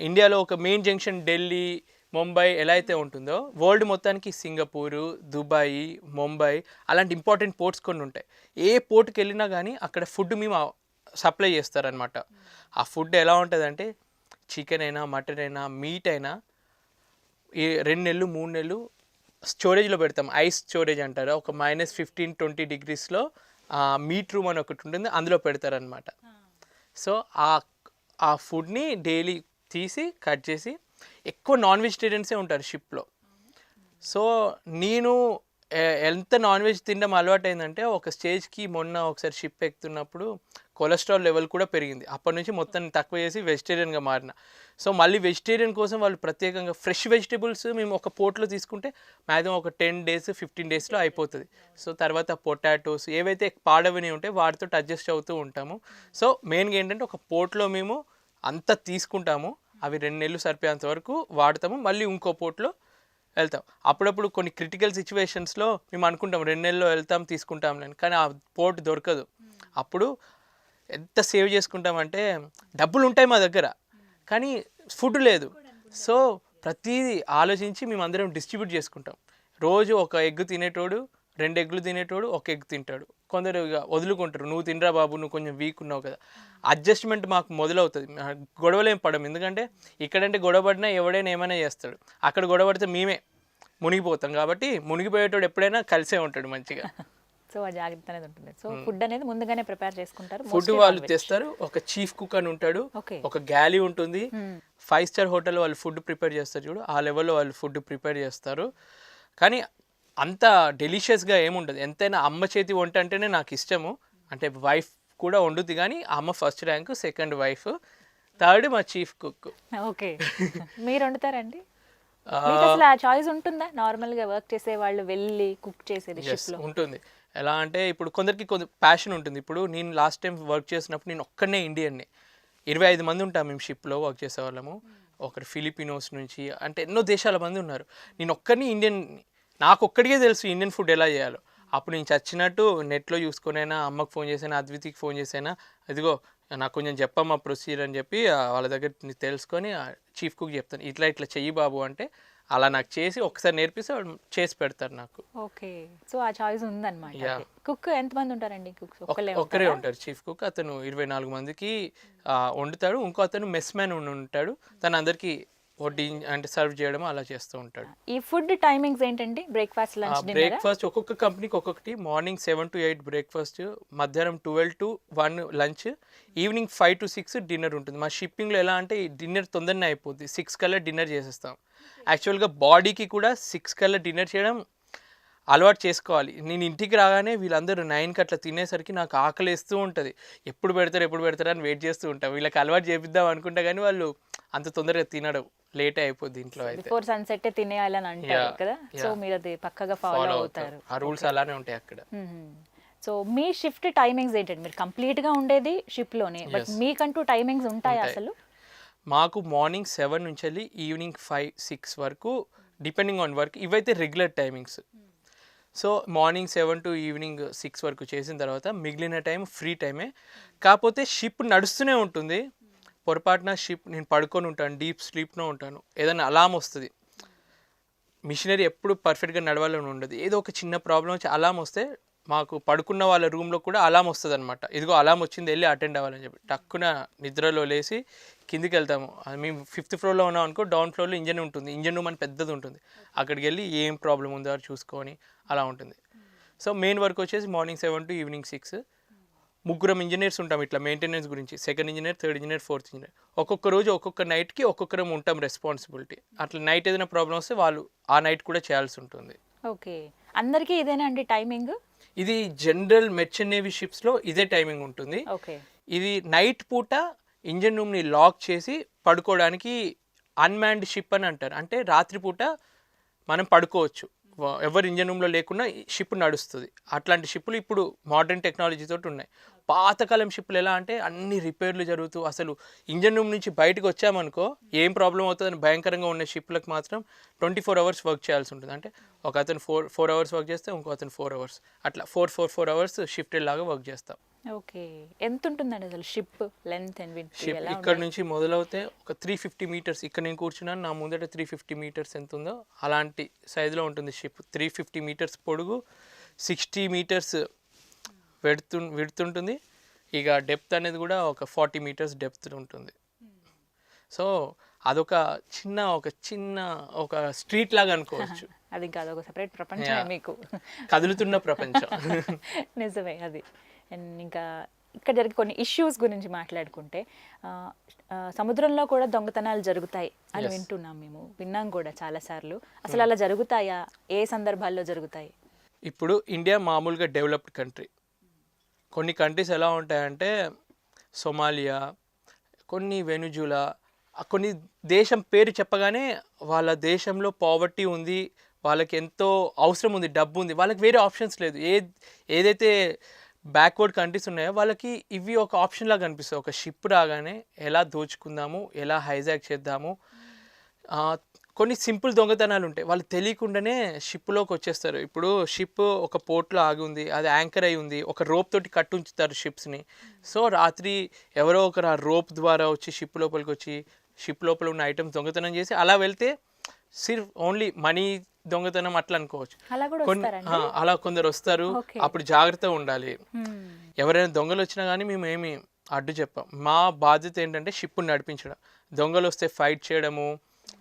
ఇండియాలో ఒక మెయిన్ జంక్షన్ ఢిల్లీ, ముంబై ఎలా అయితే ఉంటుందో, వరల్డ్ మొత్తానికి సింగపూరు, దుబాయ్, ముంబై అలాంటి ఇంపార్టెంట్ పోర్ట్స్ కొన్ని ఉంటాయి. ఏ పోర్ట్కి వెళ్ళినా కానీ అక్కడ ఫుడ్ మేము సప్లై చేస్తారనమాట. ఆ ఫుడ్ ఎలా ఉంటుందంటే, చికెన్ అయినా మటన్ అయినా మీట్ అయినా 2 నెలలు 3 నెలలు స్టోరేజ్లో పెడతాం. ఐస్ స్టోరేజ్ అంటారు. ఒక -15-20 degreesలో మీట్ రూమ్ అని ఒకటి ఉంటుంది, అందులో పెడతారనమాట. సో ఆ ఫుడ్ని డైలీ తీసి కట్ చేసి, ఎక్కువ నాన్ వెజిటేరియన్సే ఉంటారు షిప్లో. సో నేను ఎంత నాన్ వెజ్ తినడం అలవాటు అయిందంటే, ఒక స్టేజ్కి మొన్న ఒకసారి షిప్ ఎక్కుతున్నప్పుడు కొలెస్ట్రాల్ లెవెల్ కూడా పెరిగింది. అప్పటి నుంచి మొత్తం తక్కువ చేసి వెజిటేరియన్గా మారిన. సో మళ్ళీ వెజిటేరియన్ కోసం వాళ్ళు ప్రత్యేకంగా ఫ్రెష్ వెజిటేబుల్స్ మేము ఒక పోర్ట్లో తీసుకుంటే మ్యాక్సిమం ఒక 10 days 15 daysలో అయిపోతుంది. సో తర్వాత పొటాటోస్ ఏవైతే పాడవని ఉంటే వాటితో అడ్జస్ట్ అవుతూ ఉంటాము. సో మెయిన్గా ఏంటంటే ఒక పోర్ట్లో మేము అంతా తీసుకుంటాము, అవి 2 నెలలు సరిపోయేంత వరకు వాడతాము, మళ్ళీ ఇంకో పోర్ట్లో వెళ్తాం. అప్పుడప్పుడు కొన్ని క్రిటికల్ సిచ్యువేషన్స్లో మేము అనుకుంటాం 2 నెలల్లో వెళ్తాం తీసుకుంటాం అని, కానీ ఆ పోర్ట్ దొరకదు. అప్పుడు ఎంత సేవ్ చేసుకుంటామంటే, డబ్బులు ఉంటాయి మా దగ్గర కానీ ఫుడ్ లేదు. సో ప్రతిదీ ఆలోచించి మేము అందరం డిస్ట్రిబ్యూట్ చేసుకుంటాం. రోజు ఒక ఎగ్ తినేటోడు 2 ఎగ్గులు తినేటోడు 1 ఎగ్ తింటాడు. కొందరు ఇక వదులుకుంటారు, నువ్వు తినరా బాబు, నువ్వు కొంచెం వీక్ ఉన్నావు కదా. అడ్జస్ట్మెంట్ మాకు మొదలవుతుంది. గొడవలేం పడము, ఎందుకంటే ఇక్కడంటే గొడవ పడినా ఎవడైనా ఏమైనా చేస్తాడు, అక్కడ గొడవ పడితే మేమే మునిగిపోతాం. కాబట్టి మునిగిపోయేటోడు ఎప్పుడైనా కలిసే ఉంటాడు మంచిగా. సో ఆ జాగ్రత్త అనేది ఉంటుంది. సో ఫుడ్ అనేది ముందుగానే ప్రిపేర్ చేసుకుంటారు. ఫుడ్ వాళ్ళు తెస్తారు, ఒక చీఫ్ కుక్ అని ఉంటాడు, ఒక గ్యాలీ ఉంటుంది. 5 స్టార్ హోటల్ వాళ్ళు ఫుడ్ ప్రిపేర్ చేస్తారు చూడు, ఆ లెవెల్లో వాళ్ళు ఫుడ్ ప్రిపేర్ చేస్తారు. కానీ అంత డెలిషియస్గా ఏముండదు. ఎంతైనా అమ్మ చేతి వంట అంటేనే నాకు ఇష్టము. అంటే వైఫ్ కూడా వండుద్ది, కానీ అమ్మ first rank, second wife, third మా చీఫ్ కుక్. ఓకే, మీరు వండుతారండి? మీకు అసలు ఆ చాయిస్ ఉంటుందా? నార్మల్గా వర్క్ చేసే వాళ్ళు వెళ్ళి కుక్ చేసేది షిప్లో ఉంటుంది. ఎలా అంటే ఇప్పుడు కొందరికి ప్యాషన్ ఉంటుంది. ఇప్పుడు నేను లాస్ట్ టైం వర్క్ చేసినప్పుడు నేను ఒక్కనే ఇండియన్ని, 25 మంది ఉంటాం మేము షిప్లో వర్క్ చేసే వాళ్ళము. ఒకరు ఫిలిపినోస్ నుంచి, అంటే ఎన్నో దేశాల మంది ఉన్నారు. నేను ఒక్కరిని ఇండియన్, నాకు ఒక్కడికే తెలుసు ఇండియన్ ఫుడ్ ఎలా చేయాలో. అప్పుడు నేను చచ్చినట్టు నెట్లో చూసుకునైనా, అమ్మకు ఫోన్ చేసైనా, అద్వితికి ఫోన్ చేసైనా, ఇదిగో నాకు కొంచెం చెప్పమ్మా ప్రొసీజర్ అని చెప్పి వాళ్ళ దగ్గర తెలుసుకొని చీఫ్ కుక్ చెప్తాను, ఇట్లా ఇట్లా చెయ్యి బాబు అంటే అలా నాకు చేసి ఒకసారి నేర్పిస్తే వాళ్ళు చేసి పెడతారు నాకు. ఓకే, సో ఆ చాయిస్ ఉందన్నమాట. కుక్ ఎంతమంది ఉంటారండి? కుక్ ఒక్కరే ఉంటారు చీఫ్ కుక్. అతను 24 మందికి వండుతాడు. ఇంకో అతను మెస్ మ్యాన్ ఉంటాడు, తను అందరికీ వడ్డీ అంటే సర్వ్ చేయడం అలా చేస్తూ ఉంటాడు. ఈ ఫుడ్ టైమింగ్స్ ఏంటండి? Breakfast, lunch, dinner? బ్రేక్ఫాస్ట్ ఒక్కొక్క కంపెనీకి ఒక్కొక్కటి. మార్నింగ్ 7 to 8 బ్రేక్ఫాస్ట్, మధ్యాహ్నం 12 to 1 lunch, evening 5 to 6 dinner ఉంటుంది. మా షిప్పింగ్లో ఎలా అంటే డిన్నర్ తొందరనే అయిపోద్ది, 6 కల్లా డిన్నర్ చేసేస్తాం. యాక్చువల్గా బాడీకి కూడా 6 కల్లా డిన్నర్ చేయడం అలవాటు చేసుకోవాలి. నేను ఇంటికి రాగానే వీళ్ళందరూ 9కి అట్లా తినేసరికి నాకు ఆకలిస్తూ ఉంటుంది. ఎప్పుడు పెడతారు అని వెయిట్ చేస్తూ ఉంటాను. వీళ్ళకి అలవాటు చేపిద్దాం అనుకుంటా, కానీ వాళ్ళు అంత తొందరగా తినడం, లేటే అయిపోద్ది ఇంట్లో. అయితే బిఫోర్ సన్సెట్ తినేయాలని అంటారు కదా, సో మీరు అది పక్కగా ఫాలో అవుతారు. ఆ రూల్స్ అలానే ఉంటాయి అక్కడ. సో మీ షిఫ్ట్ టైమింగ్స్ ఏంటంటే, మీరు కంప్లీట్గా ఉండేది షిప్లోనే, బట్ మీకంటూ టైమింగ్స్ ఉంటాయి అసలు? మాకు మార్నింగ్ 7 నుంచి వెళ్ళి ఈవినింగ్ 5-6 వరకు, డిపెండింగ్ ఆన్ వర్క్, ఇవైతే regular timings. So morning 7 to evening 6 వరకు చేసిన తర్వాత మిగిలిన టైం ఫ్రీ టైమే. కాకపోతే షిప్ నడుస్తూనే ఉంటుంది. పొరపాటున షిప్ నేను పడుకొని ఉంటాను, డీప్ స్లీప్లో ఉంటాను, ఏదైనా అలారం వస్తుంది. మిషనరీ ఎప్పుడు పర్ఫెక్ట్గా నడవాలని ఉండదు. ఏదో ఒక చిన్న ప్రాబ్లం వచ్చి అలారం వస్తే మాకు పడుకున్న వాళ్ళ రూమ్లో కూడా అలారం వస్తుంది అనమాట. ఇదిగో అలారం వచ్చింది, వెళ్ళి అటెండ్ అవ్వాలని చెప్పి టక్కున నిద్రలో లేచి కిందికి వెళ్తాము. మేము 5th ఫ్లోర్లో ఉన్నాం అనుకో, డౌన్ ఫ్లోర్లో ఇంజన్ ఉంటుంది, ఇంజన్ రూమ్ అని పెద్దది ఉంటుంది. అక్కడికి వెళ్ళి ఏం ప్రాబ్లం ఉందో అని చూసుకొని అలా ఉంటుంది. సో మెయిన్ వర్క్ వచ్చేసి మార్నింగ్ 7 to ఈవినింగ్ 6. ముగ్గురం ఇంజనీర్స్ ఉంటాం ఇట్లా మెయింటెనెన్స్ గురించి, second engineer, third engineer, fourth engineer. ఒక్కొక్క రోజు ఒక్కొక్క నైట్కి ఒక్కొక్కరం ఉంటాం రెస్పాన్సిబిలిటీ. అట్లా నైట్ ఏదైనా ప్రాబ్లం వస్తే వాళ్ళు ఆ నైట్ కూడా చేయాల్సి ఉంటుంది. ఓకే, అందరికీ ఇదేనా అండి టైమింగ్? ఇది జనరల్ మెర్చెంట్ నేవీ షిప్స్లో ఇదే టైమింగ్ ఉంటుంది. ఓకే, ఇది నైట్ పూట ఇంజన్ రూమ్ని లాక్ చేసి పడుకోవడానికి అన్మ్యాన్డ్ షిప్ అని అంటారు. అంటే రాత్రిపూట మనం పడుకోవచ్చు, ఎవరు ఇంజన్ రూమ్లో లేకుండా షిప్ నడుస్తుంది. అట్లాంటి షిప్పులు ఇప్పుడు మోడర్న్ టెక్నాలజీ తోటి ఉన్నాయి. పాతకాలం షిప్పులు ఎలా అంటే అన్ని రిపేర్లు జరుగుతూ అసలు ఇంజన్ రూమ్ నుంచి బయటకు వచ్చామనుకో ఏం ప్రాబ్లం అవుతుందని భయంకరంగా ఉన్న షిప్లకు మాత్రం 24 hours వర్క్ చేయాల్సి ఉంటుంది. అంటే ఒక అతను 4 hours వర్క్ చేస్తే ఇంకో అతను 4 hours, అట్లా 4 hours షిఫ్ట్ లాగా వర్క్ చేస్తాం. ఓకే, ఎంత ఉంటుందండి అసలు ship length and width? Ship ఇక్కడ నుంచి మొదలవుతే ఒక 350 meters. ఇక్కడ నేను కూర్చున్నాను, నా ముందట 350 meters ఎంత ఉందో అలాంటి సైజులో ఉంటుంది షిప్. 350 meters పొడుగు, 60 meters విడుతుంటుంది. ఇక డెప్త్ అనేది కూడా ఒక 40 meters డెప్త్ ఉంటుంది. సో అదొక చిన్న ఒక స్ట్రీట్ లాగా అనుకోవచ్చు. అది కాదు, ఒక సెపరేట్ ప్రపంచమే మీకు, కదులుతున్న ప్రపంచం. నిజమే అది. అండ్ ఇంకా ఇక్కడ జరిగే కొన్ని ఇష్యూస్ గురించి మాట్లాడుకుంటే, సముద్రంలో కూడా దొంగతనాలు జరుగుతాయి అని వింటున్నాం, మేము విన్నాం కూడా చాలాసార్లు. అసలు అలా జరుగుతాయా? ఏ సందర్భాల్లో జరుగుతాయి? ఇప్పుడు ఇండియా మామూలుగా డెవలప్డ్ కంట్రీ. కొన్ని కంట్రీస్ ఎలా ఉంటాయంటే సొమాలియా, కొన్ని వెనుజులా, కొన్ని దేశం పేరు చెప్పగానే వాళ్ళ దేశంలో పావర్టీ ఉంది, వాళ్ళకి ఎంతో అవసరం ఉంది, డబ్బు ఉంది, వాళ్ళకి వేరే ఆప్షన్స్ లేదు. ఏదైతే బ్యాక్వర్డ్ కంట్రీస్ ఉన్నాయో వాళ్ళకి ఇవి ఒక ఆప్షన్ లాగా కనిపిస్తాయి. ఒక షిప్ రాగానే ఎలా దోచుకుందాము, ఎలా హైజాక్ చేద్దాము. కొన్ని సింపుల్ దొంగతనాలు ఉంటాయి, వాళ్ళు తెలియకుండానే షిప్లోకి వచ్చేస్తారు. ఇప్పుడు షిప్ ఒక పోర్ట్లో ఆగి ఉంది, అది యాంకర్ అయి ఉంది, ఒక రోప్ తోటి కట్టుంచుతారు షిప్స్ని. సో రాత్రి ఎవరో ఒకరు ఆ రోప్ ద్వారా వచ్చి షిప్ లోపలికి వచ్చి షిప్ లోపల ఉన్న ఐటమ్స్ దొంగతనం చేసి అలా వెళ్తే సిర్ఫ్ ఓన్లీ మనీ దొంగతనం అట్లా అనుకోవచ్చు. అలా కూడా కొన్ని వస్తారండి? అలా కొందరు వస్తారు. Okay. అప్పుడు జాగ్రత్తగా ఉండాలి. ఎవరైనా దొంగలు వచ్చినా కానీ మేము ఏమి అడ్డు చెప్పాం. మా బాధ్యత ఏంటంటే షిప్ను నడిపించడం. దొంగలు వస్తే ఫైట్ చేయడము,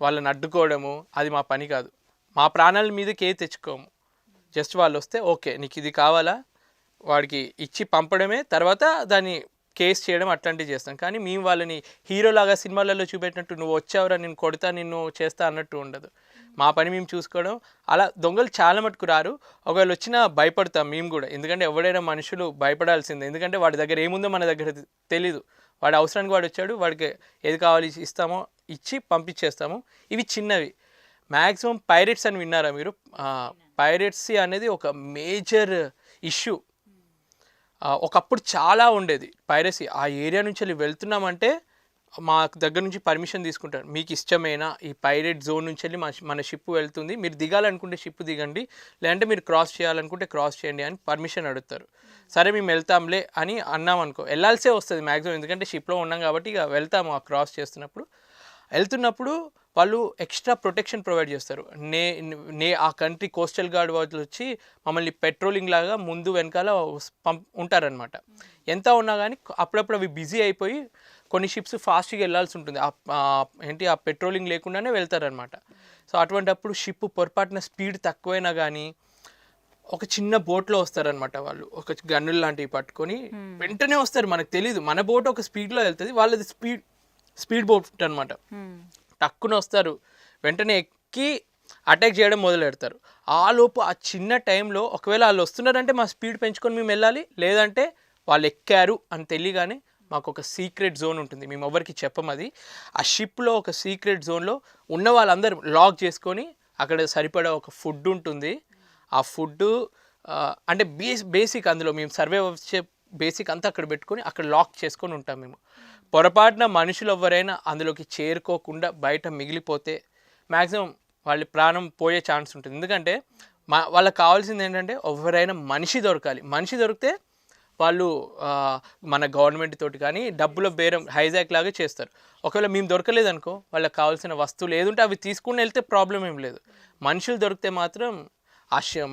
వాళ్ళని అడ్డుకోవడము అది మా పని కాదు. మా ప్రాణాల మీదకి ఏ తెచ్చుకోము. జస్ట్ వాళ్ళు వస్తే ఓకే నీకు ఇది కావాలా వాడికి ఇచ్చి పంపడమే, తర్వాత దాన్ని కేస్ చేయడం అట్లాంటివి చేస్తాం. కానీ మేము వాళ్ళని హీరోలాగా సినిమాలలో చూపెట్టినట్టు నువ్వు వచ్చావురా నేను కొడతా నిన్ను చేస్తా అన్నట్టు ఉండదు. మా పని మేము చూసుకోవడం. అలా దొంగలు చాలా మటుకు రారు. ఒకవేళ వచ్చినా భయపడతాం మేము కూడా. ఎందుకంటే ఎవడైనా మనుషులు భయపడాల్సిందే. ఎందుకంటే వాడి దగ్గర ఏముందో మన దగ్గర తెలీదు. వాడి అవసరానికి వాడు వచ్చాడు, వాడికి ఏది కావాలి ఇస్తామో ఇచ్చి పంపించేస్తాము. ఇవి చిన్నవి. మ్యాక్సిమం పైరేట్స్ అని విన్నారా మీరు? పైరేట్సీ అనేది ఒక మేజర్ ఇష్యూ. ఒకప్పుడు చాలా ఉండేది పైరసీ. ఆ ఏరియా నుంచి వెళ్ళి వెళ్తున్నామంటే మా దగ్గర నుంచి పర్మిషన్ తీసుకుంటారు. మీకు ఇష్టమేనా ఈ పైరేట్ జోన్ నుంచి వెళ్ళి మన షిప్ వెళ్తుంది, మీరు దిగాలనుకుంటే షిప్ దిగండి, లేదంటే మీరు క్రాస్ చేయాలనుకుంటే క్రాస్ చేయండి అని పర్మిషన్ అడుగుతారు. సరే మేము వెళ్తాంలే అని అన్నాం అనుకో, వెళ్ళాల్సే వస్తుంది మ్యాక్సిమం. ఎందుకంటే షిప్లో ఉన్నాం కాబట్టి ఇక వెళ్తాము. ఆ క్రాస్ వెళ్తున్నప్పుడు వాళ్ళు ఎక్స్ట్రా ప్రొటెక్షన్ ప్రొవైడ్ చేస్తారు. ఆ కంట్రీ కోస్టల్ గార్డ్ వాళ్ళు వచ్చి మమ్మల్ని పెట్రోలింగ్ లాగా ముందు వెనకాల ఉంటారనమాట. ఎంత ఉన్నా కానీ అప్పుడప్పుడు అవి బిజీ అయిపోయి కొన్ని షిప్స్ ఫాస్ట్గా వెళ్ళాల్సి ఉంటుంది. ఆ పెట్రోలింగ్ లేకుండానే వెళ్తారనమాట. సో అటువంటిప్పుడు షిప్ పొరపాటున స్పీడ్ తక్కువైనా కానీ ఒక చిన్న బోట్లో వస్తారనమాట. వాళ్ళు ఒక గన్నులు లాంటివి పట్టుకొని వెంటనే వస్తారు. మనకు తెలీదు, మన బోట్ ఒక స్పీడ్లో వెళ్తుంది, వాళ్ళది స్పీడ్ బోట్ అనమాట. టక్కున వస్తారు, వెంటనే ఎక్కి అటాక్ చేయడం మొదలు పెడతారు. లోపు ఆ చిన్న టైంలో ఒకవేళ వాళ్ళు వస్తున్నారంటే మా స్పీడ్ పెంచుకొని మేము వెళ్ళాలి, లేదంటే వాళ్ళు ఎక్కారు అని తెలియగానే మాకు ఒక సీక్రెట్ జోన్ ఉంటుంది. మేము ఎవరికి చెప్పం అది. ఆ షిప్లో ఒక సీక్రెట్ జోన్లో ఉన్న వాళ్ళందరూ లాక్ చేసుకొని అక్కడ సరిపడా ఒక ఫుడ్ ఉంటుంది. ఆ ఫుడ్ అంటే బేసిక్ అందులో మేము సర్వే వచ్చే బేసిక్ అంతా అక్కడ పెట్టుకొని అక్కడ లాక్ చేసుకొని ఉంటాం మేము. పొరపాటున మనుషులు ఎవరైనా అందులోకి చేరుకోకుండా బయట మిగిలిపోతే మ్యాక్సిమం వాళ్ళ ప్రాణం పోయే ఛాన్స్ ఉంటుంది. ఎందుకంటే వాళ్ళకి కావాల్సింది ఏంటంటే ఎవరైనా మనిషి దొరకాలి. మనిషి దొరికితే వాళ్ళు మన గవర్నమెంట్ తోటి కానీ డబ్బుల బేరం హైజాక్ లాగా చేస్తారు. ఒకవేళ మేము దొరకలేదనుకో, వాళ్ళకి కావాల్సిన వస్తువులు ఏదుంటే అవి తీసుకుని వెళ్తే ప్రాబ్లం ఏం లేదు. మనుషులు దొరికితే మాత్రం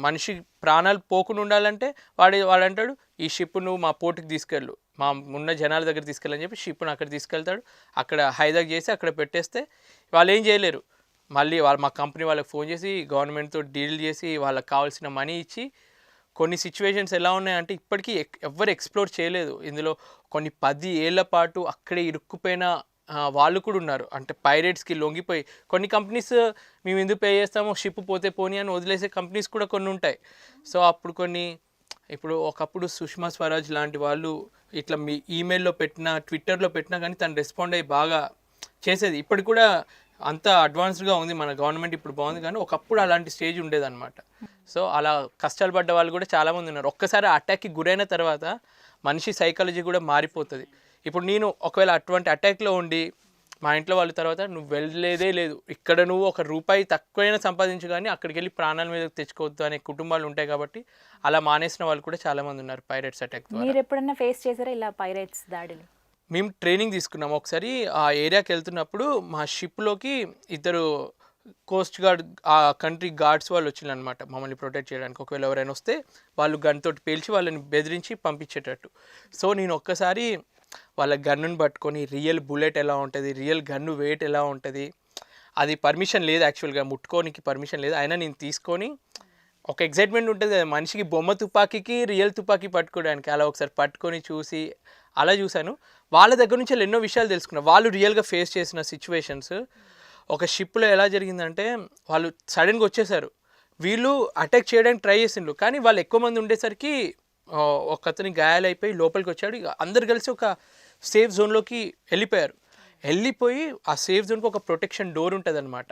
మనిషి ప్రాణాలు పోకుండా ఉండాలంటే వాడు అంటాడు ఈ షిప్ నువ్వు మా పోర్టుకి తీసుకెళ్ళు, మా ఉన్న జనాల దగ్గర తీసుకెళ్ళని చెప్పి షిప్ను అక్కడ తీసుకెళ్తాడు. అక్కడ హైజాక్ చేసి అక్కడ పెట్టేస్తే వాళ్ళు ఏం చేయలేరు. మళ్ళీ మా కంపెనీ వాళ్ళకి ఫోన్ చేసి గవర్నమెంట్తో డీల్ చేసి వాళ్ళకి కావాల్సిన మనీ ఇచ్చి. కొన్ని సిచ్యువేషన్స్ ఎలా ఉన్నాయంటే ఇప్పటికీ ఎవ్వరు ఎక్స్ప్లోర్ చేయలేదు. ఇందులో కొన్ని 10 ఏళ్ల పాటు అక్కడే ఇరుక్కుపోయిన వాళ్ళు కూడా ఉన్నారు. అంటే పైరేట్స్కి లొంగిపోయి కొన్ని కంపెనీస్ మేము ఎందుకు పే చేస్తామో షిప్ పోతే పోనీ అని వదిలేసే కంపెనీస్ కూడా కొన్ని ఉంటాయి. సో అప్పుడు ఇప్పుడు ఒకప్పుడు సుష్మా స్వరాజ్ లాంటి వాళ్ళు ఇట్లా మీ ఈమెయిల్లో పెట్టినా ట్విట్టర్లో పెట్టినా కానీ తను రెస్పాండ్ అయ్యి బాగా చేసేది. ఇప్పటికి కూడా అంత అడ్వాన్స్డ్గా ఉంది మన గవర్నమెంట్, ఇప్పుడు బాగుంది. కానీ ఒకప్పుడు అలాంటి స్టేజ్ ఉండేదన్నమాట. సో అలా కష్టాలు పడ్డ వాళ్ళు కూడా చాలామంది ఉన్నారు. ఒక్కసారి అటాక్కి గురైన తర్వాత మనిషి సైకాలజీ కూడా మారిపోతుంది. ఇప్పుడు నేను ఒకవేళ అటువంటి అటాక్లో ఉండి మా ఇంట్లో వాళ్ళ తర్వాత నువ్వు వెళ్ళలేదే లేదు, ఇక్కడ నువ్వు ₹1 తక్కువైనా సంపాదించు కానీ అక్కడికి వెళ్ళి ప్రాణాల మీద తెచ్చుకోవద్దు అనే కుటుంబాలు ఉంటాయి. కాబట్టి అలా మానేసిన వాళ్ళు కూడా చాలామంది ఉన్నారు పైరేట్స్ అటాక్. మీరు ఎప్పుడన్నా ఫేస్ చేశారా ఇలా పైరేట్స్ దాడులు? మేము ట్రైనింగ్ తీసుకున్నాము. ఒకసారి ఆ ఏరియాకి వెళ్తున్నప్పుడు మా షిప్లోకి 2 కోస్ట్ గార్డ్ ఆ కంట్రీ గార్డ్స్ వాళ్ళు వచ్చిందనమాట మమ్మల్ని ప్రొటెక్ట్ చేయడానికి. ఒకవేళ ఎవరైనా వస్తే వాళ్ళు గన్ తోటి పేల్చి వాళ్ళని బెదిరించి పంపించేటట్టు. సో నేను ఒక్కసారి వాళ్ళ గన్నుని పట్టుకొని రియల్ బుల్లెట్ ఎలా ఉంటుంది, రియల్ గన్ను వెయిట్ ఎలా ఉంటుంది, అది పర్మిషన్ లేదు యాక్చువల్గా, ముట్టుకోనికి పర్మిషన్ లేదు. అయినా నేను తీసుకొని ఒక ఎగ్జైట్మెంట్ ఉంటుంది కదా మనిషికి, బొమ్మ తుపాకీకి రియల్ తుపాకీ పట్టుకోవడానికి. అలా ఒకసారి పట్టుకొని చూసి అలా చూశాను. వాళ్ళ దగ్గర నుంచి ఎన్నో విషయాలు తెలుసుకున్నాను. వాళ్ళు రియల్గా ఫేస్ చేసిన సిచ్యువేషన్స్. ఒక షిప్లో ఎలా జరిగిందంటే వాళ్ళు సడన్గా వచ్చేసారు, వీళ్ళు అటాక్ చేయడానికి ట్రై చేసిండ్రు. కానీ వాళ్ళు ఎక్కువ మంది ఉండేసరికి ఒక అతని గాయాలైపోయి లోపలికి వచ్చాడు. ఇక అందరు కలిసి ఒక సేఫ్ జోన్లోకి వెళ్ళిపోయి ఆ సేఫ్ జోన్కి ఒక ప్రొటెక్షన్ డోర్ ఉంటుంది అనమాట.